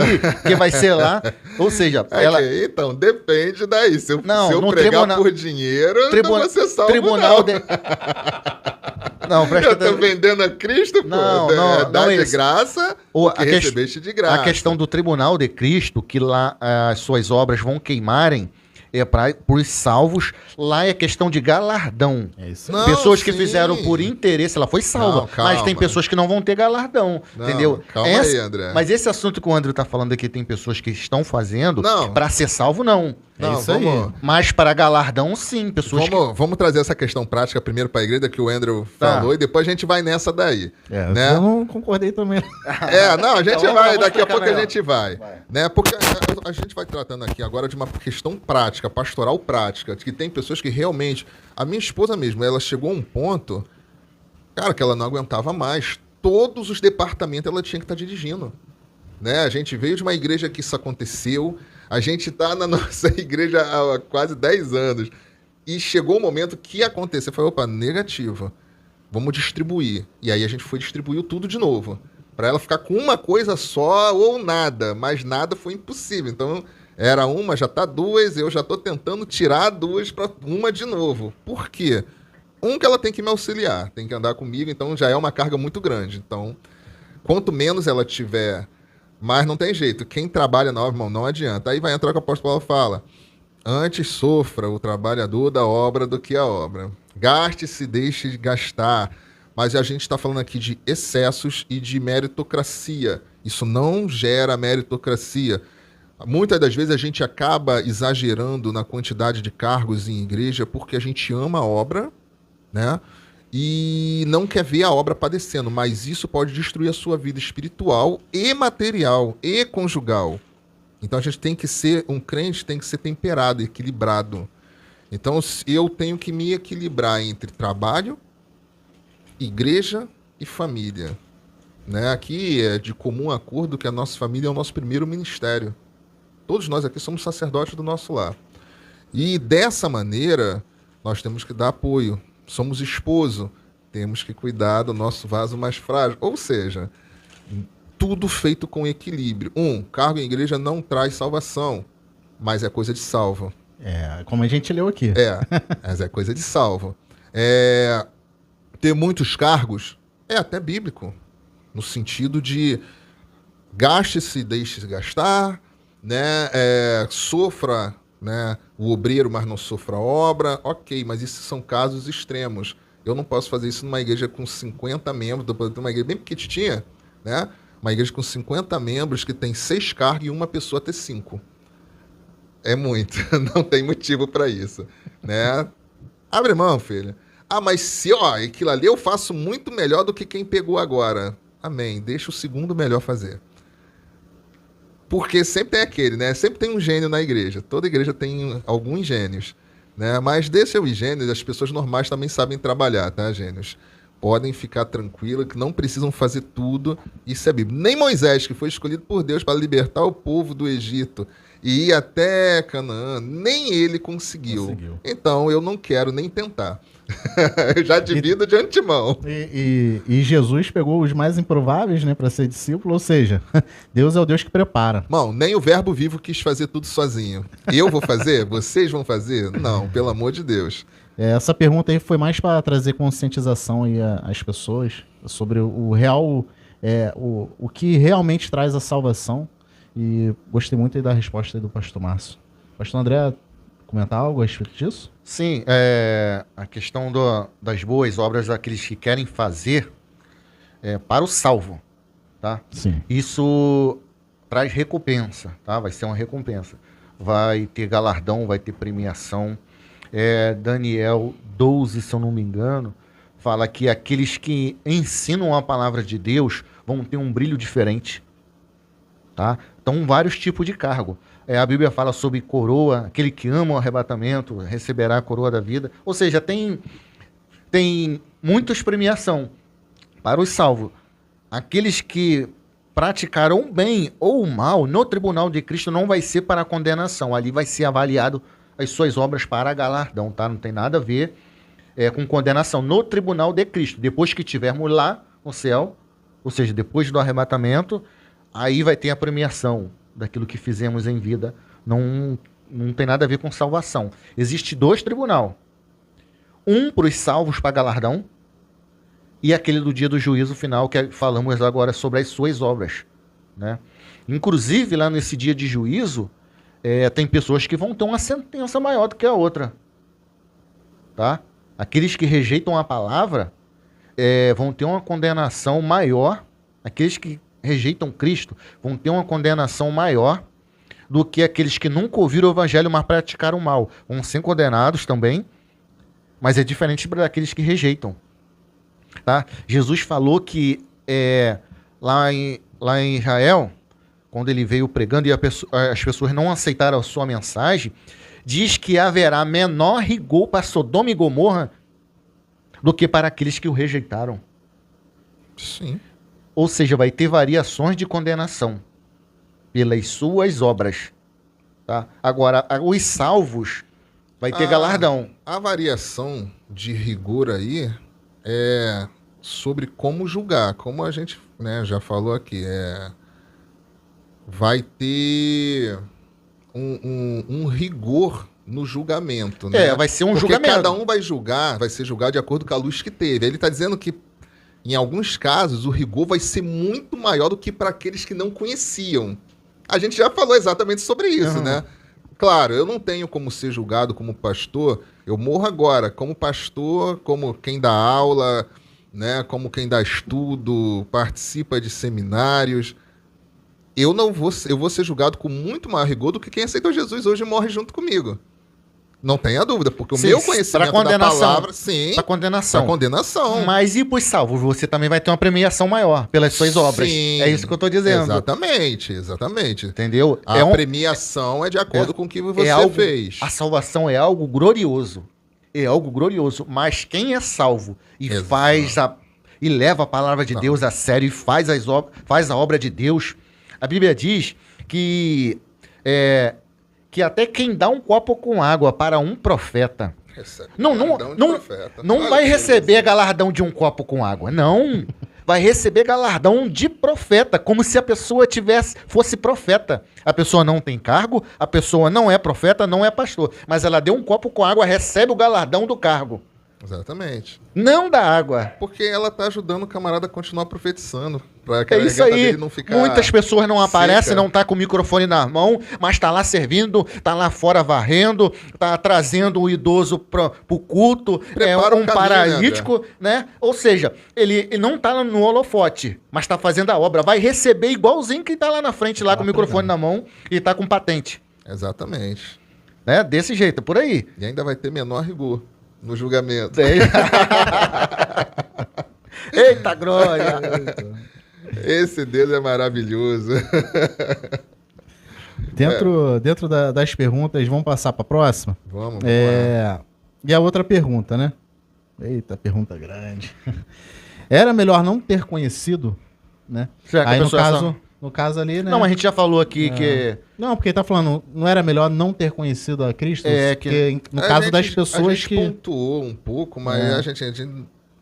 que vai ser lá. Ou seja, ela. Então, depende daí. Se eu no pregar tribunal- por dinheiro, não vou ser salvo, Tribunal não. de. Não, presta Eu tô vendendo a Cristo, pô. Não, Dá de isso. graça, O- o que a ques- recebeste de graça. A questão do tribunal de Cristo, que lá as suas obras vão queimarem, para os salvos, lá é questão de galardão. É isso. Não, Pessoas que sim. fizeram por interesse, ela foi salva. Não, calma. Mas tem pessoas que não vão ter galardão. Não, entendeu? calma aí, André. Mas esse assunto que o André tá falando aqui, tem pessoas que estão fazendo, Não. para ser salvo, não. Não, isso aí. vamos... Mas para galardão, sim. Pessoas que. Vamos trazer essa questão prática primeiro para a igreja que o Andrew Tá. falou e depois a gente vai nessa daí. Né? Eu não concordei também. Não, a gente Então, vai, vamos daqui a explicar pouco melhor. a gente vai. Né? Porque a gente vai tratando aqui agora de uma questão prática, pastoral prática, que tem pessoas que realmente... A minha esposa mesmo, ela chegou a um ponto, cara, que ela não aguentava mais. Todos os departamentos ela tinha que estar dirigindo. Né? A gente veio de uma igreja que isso aconteceu, A gente está na nossa igreja há quase 10 anos. E chegou o momento que aconteceu. Foi, opa, negativa. Vamos distribuir. E aí a gente foi distribuir tudo de novo. Para ela ficar com uma coisa só ou nada. Mas nada foi impossível. Então, era uma, já tá duas. Eu já tô tentando tirar duas para uma de novo. Por quê? Que ela tem que me auxiliar. Tem que andar comigo. Então, já é uma carga muito grande. Então, quanto menos ela tiver... Mas não tem jeito. Quem trabalha na obra, irmão, não adianta. Aí vai entrar o que o apóstolo Paulo fala. Antes sofra o trabalhador da obra do que a obra. Gaste-se, deixe de gastar. Mas a gente está falando aqui de excessos e de meritocracia. Isso não gera meritocracia. Muitas das vezes a gente acaba exagerando na quantidade de cargos em igreja porque a gente ama a obra, né? E não quer ver a obra padecendo, mas isso pode destruir a sua vida espiritual e material e conjugal. Então a gente tem que ser, um crente tem que ser temperado, equilibrado. Então eu tenho que me equilibrar entre trabalho, igreja e família. Né? Aqui é de comum acordo que a nossa família é o nosso primeiro ministério. Todos nós aqui somos sacerdotes do nosso lar. E dessa maneira nós temos que dar apoio. Somos esposo, temos que cuidar do nosso vaso mais frágil. Ou seja, tudo feito com equilíbrio. Cargo em igreja não traz salvação, mas é coisa de salvo. Como a gente leu aqui. Mas é coisa de salvo. Ter muitos cargos é até bíblico, no sentido de gaste-se, deixe-se gastar, né? Sofra, né, o obreiro, mas não sofra a obra. Ok, mas isso são casos extremos. Eu não posso fazer isso numa igreja com 50 membros, uma igreja bem pequitinha, né? Uma igreja com 50 membros que tem 6 cargos e uma pessoa ter 5. É muito, não tem motivo para isso, né? Abre mão, filho. Mas se, aquilo ali eu faço muito melhor do que quem pegou agora. Amém, deixa o segundo melhor fazer. Porque sempre tem aquele, né? Sempre tem um gênio na igreja. Toda igreja tem alguns gênios, né? Mas deixa os gênios, as pessoas normais também sabem trabalhar, tá, gênios? Podem ficar tranquilos, que não precisam fazer tudo. Isso é Bíblia. Nem Moisés, que foi escolhido por Deus para libertar o povo do Egito e ir até Canaã, nem ele conseguiu. Então, eu não quero nem tentar. Eu já divido de antemão. E Jesus pegou os mais improváveis, né, para ser discípulo, ou seja, Deus é o Deus que prepara. Não, nem o verbo vivo quis fazer tudo sozinho. Eu vou fazer? Vocês vão fazer? Não, pelo amor de Deus. Essa pergunta aí foi mais para trazer conscientização aí às pessoas sobre o real, o que realmente traz a salvação. E gostei muito aí da resposta aí do pastor Márcio. Pastor André, comentar algo a respeito disso? Sim, a questão das boas obras daqueles que querem fazer para o salvo, tá? Sim. Isso traz recompensa, tá? Vai ser uma recompensa. Vai ter galardão, vai ter premiação. Daniel 12, se eu não me engano, fala que aqueles que ensinam a palavra de Deus vão ter um brilho diferente, tá? Então, vários tipos de cargo. A Bíblia fala sobre coroa, aquele que ama o arrebatamento receberá a coroa da vida. Ou seja, tem muitas premiação para os salvos. Aqueles que praticaram o bem ou o mal no tribunal de Cristo não vai ser para condenação. Ali vai ser avaliado as suas obras para galardão, tá? Não tem nada a ver com condenação no tribunal de Cristo. Depois que estivermos lá no céu, ou seja, depois do arrebatamento, aí vai ter a premiação daquilo que fizemos em vida. Não tem nada a ver com salvação. Existe 2 tribunais. Um para os salvos para galardão e aquele do dia do juízo final, que falamos agora sobre as suas obras, né? Inclusive, lá nesse dia de juízo, tem pessoas que vão ter uma sentença maior do que a outra, tá? Aqueles que rejeitam a palavra vão ter uma condenação maior. Aqueles que rejeitam Cristo vão ter uma condenação maior do que aqueles que nunca ouviram o evangelho, mas praticaram o mal. Vão ser condenados também, mas é diferente daqueles que rejeitam, tá? Jesus falou que lá em Israel, quando ele veio pregando e as pessoas não aceitaram a sua mensagem, diz que haverá menor rigor para Sodoma e Gomorra do que para aqueles que o rejeitaram. Sim. Ou seja, vai ter variações de condenação pelas suas obras, Tá? Agora, os salvos vai ter galardão. A variação de rigor aí é sobre como julgar. Como a gente, né, já falou aqui, vai ter um rigor no julgamento, né? Vai ser um Porque julgamento. cada um vai ser julgado de acordo com a luz que teve. Ele está dizendo que, em alguns casos, o rigor vai ser muito maior do que para aqueles que não conheciam. A gente já falou exatamente sobre isso, né? Claro, eu não tenho como ser julgado como pastor, eu morro agora como pastor, como quem dá aula, né? Como quem dá estudo, participa de seminários. Eu vou ser julgado com muito maior rigor do que quem aceitou Jesus hoje e morre junto comigo. Não tenha dúvida, porque Sim, o meu conhecimento da palavra, sim, para condenação. para condenação. Mas e para os salvos? Você também vai ter uma premiação maior pelas suas obras. Sim, É isso que eu estou dizendo. Exatamente. Entendeu? A premiação é de acordo com o que você fez. A salvação é algo glorioso. É algo glorioso. Mas quem é salvo e e leva a palavra de Deus a sério e faz a obra de Deus, a Bíblia diz que até quem dá um copo com água para um profeta não vai receber galardão de um copo com água. Não. Vai receber galardão de profeta, como se a pessoa fosse profeta. A pessoa não tem cargo, a pessoa não é profeta, não é pastor. Mas ela deu um copo com água, recebe o galardão do cargo. Exatamente. Não da água. Porque ela tá ajudando o camarada a continuar profetizando. Pra que É isso aí. Não ficar muitas pessoas não aparecem, seca. não tá com o microfone na mão, mas tá lá servindo, tá lá fora varrendo, tá trazendo o idoso pro culto, Prepara um paralítico, né? Ou seja, ele não tá no holofote, mas tá fazendo a obra. Vai receber igualzinho quem tá lá na frente, lá com o microfone na mão e tá com patente. Exatamente. Né? Desse jeito, por aí. E ainda vai ter menor rigor no julgamento. Eita, glória! Esse Deus é maravilhoso. Dentro das perguntas, vamos passar para a próxima? Vamos. E a outra pergunta, né? Eita, pergunta grande. Era melhor não ter conhecido, né? Aí no caso ali, né? Não, a gente já falou aqui que... Não, porque ele tá falando, não era melhor não ter conhecido a Cristo? Porque no caso das pessoas a gente que... pontuou um pouco, mas a gente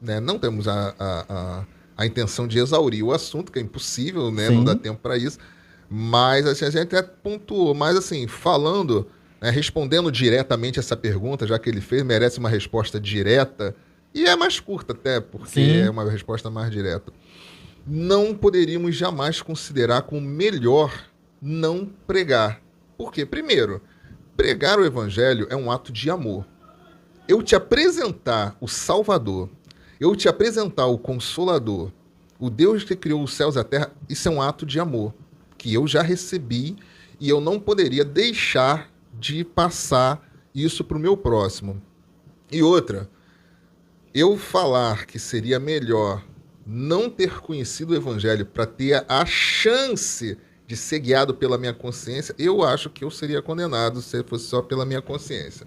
né, não temos a intenção de exaurir o assunto, que é impossível, né? Não dá tempo para isso. Mas assim, a gente até pontuou. Mas assim, falando, né, respondendo diretamente essa pergunta, já que ele fez, merece uma resposta direta. E é mais curta até, porque é uma resposta mais direta. Não poderíamos jamais considerar como melhor não pregar. Por quê? Primeiro, pregar o evangelho é um ato de amor. Eu te apresentar o Salvador, eu te apresentar o Consolador, o Deus que criou os céus e a terra, isso é um ato de amor, que eu já recebi e eu não poderia deixar de passar isso para o meu próximo. E outra, eu falar que seria melhor não ter conhecido o Evangelho para ter a chance de ser guiado pela minha consciência, eu acho que eu seria condenado se fosse só pela minha consciência.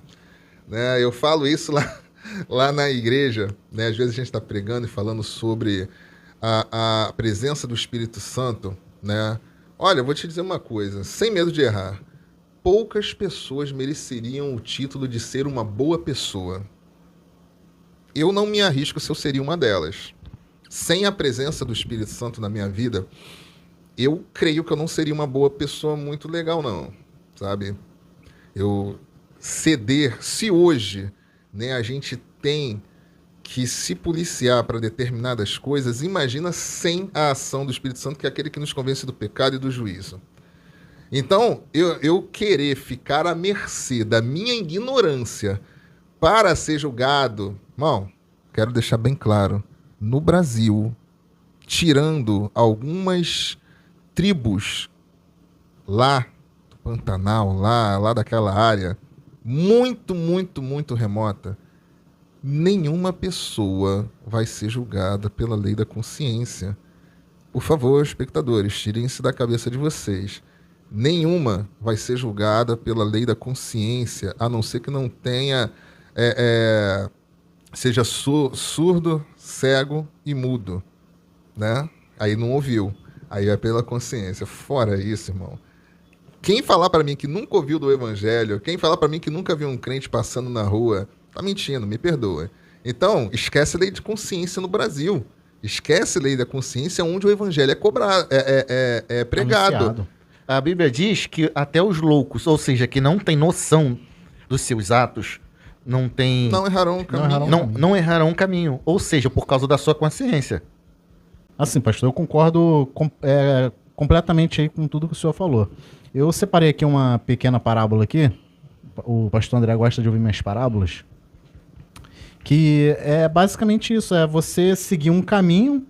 Né? Eu falo isso lá na igreja, né? Às vezes a gente está pregando e falando sobre a presença do Espírito Santo. Né? Olha, eu vou te dizer uma coisa, sem medo de errar, poucas pessoas mereceriam o título de ser uma boa pessoa. Eu não me arrisco se eu seria uma delas. Sem a presença do Espírito Santo na minha vida, eu creio que eu não seria uma boa pessoa muito legal, não. Sabe? Eu ceder, se hoje, né, a gente tem que se policiar para determinadas coisas, imagina sem a ação do Espírito Santo, que é aquele que nos convence do pecado e do juízo. Então, eu querer ficar à mercê da minha ignorância para ser julgado... Irmão, quero deixar bem claro, no Brasil, tirando algumas tribos lá do Pantanal, lá daquela área, muito, muito, muito remota, nenhuma pessoa vai ser julgada pela lei da consciência. Por favor, espectadores, tirem-se da cabeça de vocês. Nenhuma vai ser julgada pela lei da consciência, a não ser que não tenha... seja surdo, cego e mudo, né? Aí não ouviu. Aí é pela consciência. Fora isso, irmão, Quem falar pra mim que nunca ouviu do evangelho, quem falar pra mim que nunca viu um crente passando na rua, tá mentindo, me perdoa. Então, esquece a lei de consciência no Brasil. Esquece a lei da consciência onde o evangelho é cobrado, é pregado. Anunciado. A Bíblia diz que até os loucos, ou seja, que não tem noção dos seus atos, não tem, Não errarão o caminho. não errarão o caminho. Ou seja, por causa da sua consciência. Assim, pastor, eu concordo completamente aí com tudo que o senhor falou. Eu separei aqui uma pequena parábola aqui. O pastor André gosta de ouvir minhas parábolas. Que é basicamente isso, é você seguir um caminho,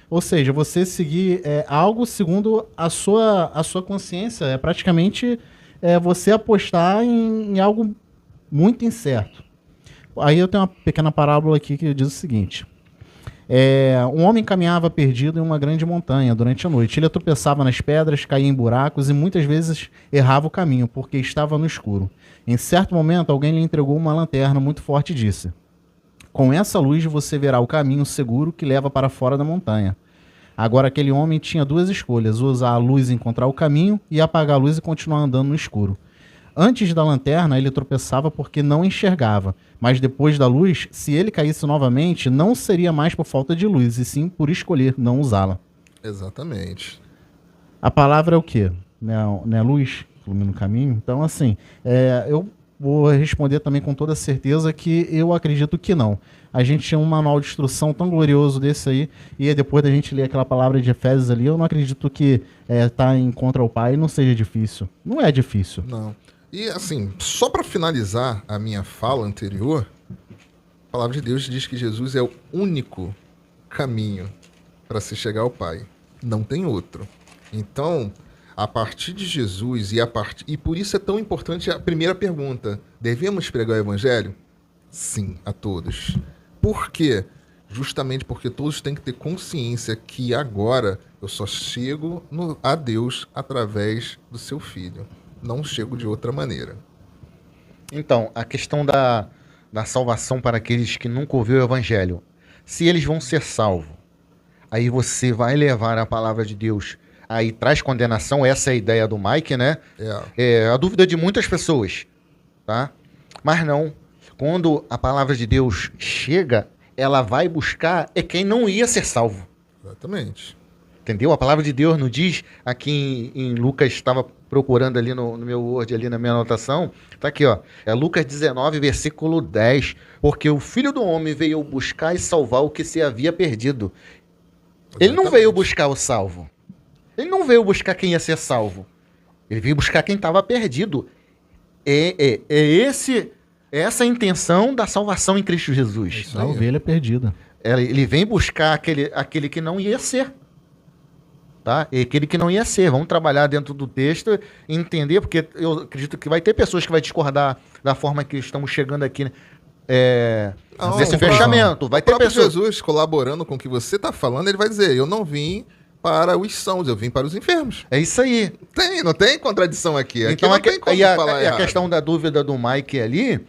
ou seja, você seguir algo segundo a sua consciência. É praticamente você apostar em algo muito incerto. Aí eu tenho uma pequena parábola aqui que diz o seguinte. Um homem caminhava perdido em uma grande montanha durante a noite. Ele tropeçava nas pedras, caía em buracos e muitas vezes errava o caminho, porque estava no escuro. Em certo momento, alguém lhe entregou uma lanterna muito forte e disse: com essa luz você verá o caminho seguro que leva para fora da montanha. Agora aquele homem tinha duas escolhas: usar a luz e encontrar o caminho, e apagar a luz e continuar andando no escuro. Antes da lanterna, ele tropeçava porque não enxergava, mas depois da luz, se ele caísse novamente, não seria mais por falta de luz, e sim por escolher não usá-la. Exatamente. A palavra é o quê? Não é luz? Ilumina o caminho? Então, assim, eu vou responder também com toda certeza que eu acredito que não. A gente tinha um manual de instrução tão glorioso desse aí, e depois da gente ler aquela palavra de Efésios ali, eu não acredito que tá em contra o Pai não seja difícil. Não é difícil. Não. E assim, só para finalizar a minha fala anterior, a palavra de Deus diz que Jesus é o único caminho para se chegar ao Pai. Não tem outro. Então, a partir de Jesus e por isso é tão importante a primeira pergunta: devemos pregar o evangelho? Sim, a todos. Por quê? Justamente porque todos têm que ter consciência que agora eu só chego a Deus através do seu Filho. Não chego de outra maneira. Então, a questão da salvação para aqueles que nunca ouviram o evangelho. Se eles vão ser salvos, aí você vai levar a palavra de Deus, aí traz condenação, essa é a ideia do Mike, né? É a dúvida de muitas pessoas, tá? Mas não, quando a palavra de Deus chega, ela vai buscar quem não ia ser salvo. Exatamente. Entendeu? A palavra de Deus nos diz, aqui em Lucas, estava procurando ali no meu Word, ali na minha anotação, tá aqui, ó, é Lucas 19, versículo 10, porque o Filho do Homem veio buscar e salvar o que se havia perdido. Ele não veio buscar o salvo. Ele não veio buscar quem ia ser salvo. Ele veio buscar quem estava perdido. Essa a intenção da salvação em Cristo Jesus. A ovelha perdida. Ele vem buscar aquele que não ia ser. Tá? E aquele que não ia ser. Vamos trabalhar dentro do texto e entender, porque eu acredito que vai ter pessoas que vai discordar da forma que estamos chegando aqui, né? Nesse fechamento. Vai ter pessoas. Jesus colaborando com o que você está falando, ele vai dizer: eu não vim para os sãos, eu vim para os enfermos. É isso aí. Não tem contradição aqui. Então, não tem como falar a questão da dúvida do Mike ali,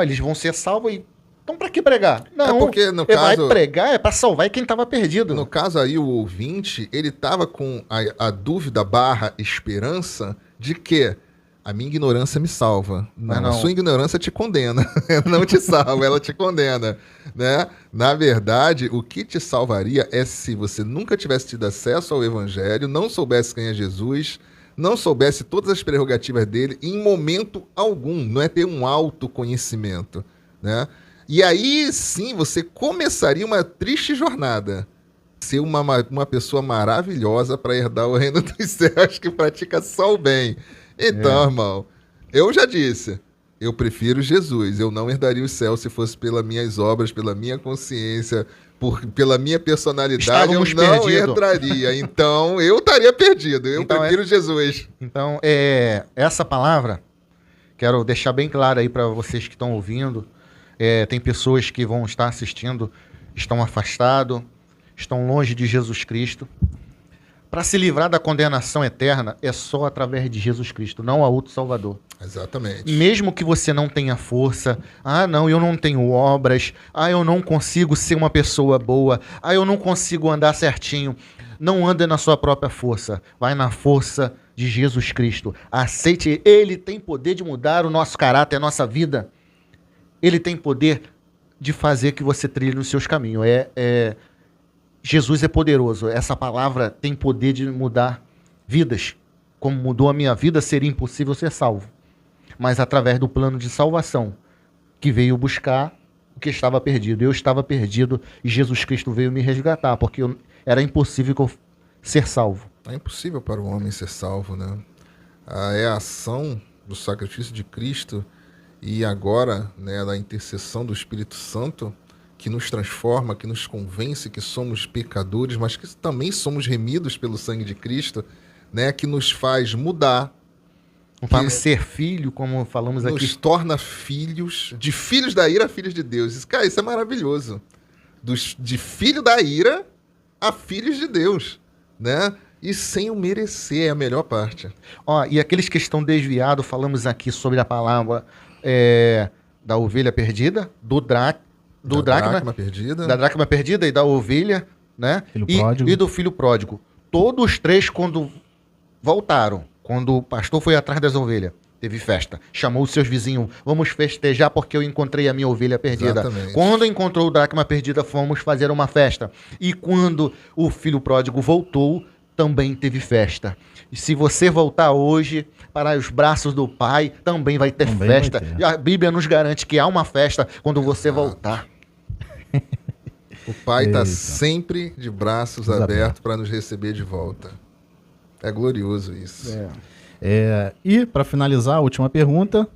eles vão ser salvos e então, para que pregar? Não, porque no caso, vai pregar é para salvar quem estava perdido. No caso aí, o ouvinte, ele estava com a dúvida / esperança de que a minha ignorância me salva. Não, a sua ignorância te condena. Não te salva, ela te condena. Né? Na verdade, o que te salvaria é se você nunca tivesse tido acesso ao evangelho, não soubesse quem é Jesus, não soubesse todas as prerrogativas dele, em momento algum. Não é ter um autoconhecimento, né? E aí, sim, você começaria uma triste jornada. Ser uma pessoa maravilhosa para herdar o reino dos céus que pratica só o bem. Então, irmão, eu já disse, eu prefiro Jesus. Eu não herdaria o céu se fosse pelas minhas obras, pela minha consciência, pela minha personalidade. Eu não herdaria. Então, eu estaria perdido. Eu prefiro Jesus. Então, essa palavra, quero deixar bem claro aí para vocês que estão ouvindo. Tem pessoas que vão estar assistindo, estão afastados, estão longe de Jesus Cristo. Para se livrar da condenação eterna, é só através de Jesus Cristo, não há outro Salvador. Exatamente. Mesmo que você não tenha força, não, eu não tenho obras, eu não consigo ser uma pessoa boa, eu não consigo andar certinho, não anda na sua própria força, vai na força de Jesus Cristo. Aceite, ele tem poder de mudar o nosso caráter, a nossa vida. Ele tem poder de fazer que você trilhe nos seus caminhos. Jesus é poderoso. Essa palavra tem poder de mudar vidas. Como mudou a minha vida, seria impossível ser salvo. Mas através do plano de salvação, que veio buscar o que estava perdido. Eu estava perdido e Jesus Cristo veio me resgatar, porque era impossível ser salvo. É impossível para o homem ser salvo, né? É a ação do sacrifício de Cristo e agora, né, da intercessão do Espírito Santo que nos transforma, que nos convence que somos pecadores, mas que também somos remidos pelo sangue de Cristo, né, que nos faz mudar. Vamos ser filho, como falamos aqui. Nos torna filhos, de filhos da ira a filhos de Deus. Isso, cara, isso é maravilhoso. De filho da ira a filhos de Deus, né? E sem o merecer, é a melhor parte. E aqueles que estão desviados, falamos aqui sobre a palavra da ovelha perdida, da dracma perdida e da ovelha, né? E do filho pródigo. Todos os três, quando voltaram, quando o pastor foi atrás das ovelhas, teve festa. Chamou os seus vizinhos, vamos festejar porque eu encontrei a minha ovelha perdida. Exatamente. Quando encontrou o dracma perdida, fomos fazer uma festa. E quando o filho pródigo voltou, também teve festa. E se você voltar hoje para os braços do Pai, também vai ter festa. E a Bíblia nos garante que há uma festa quando você voltar. O Pai está sempre de braços abertos para nos receber de volta. É glorioso isso. E, para finalizar, a última pergunta.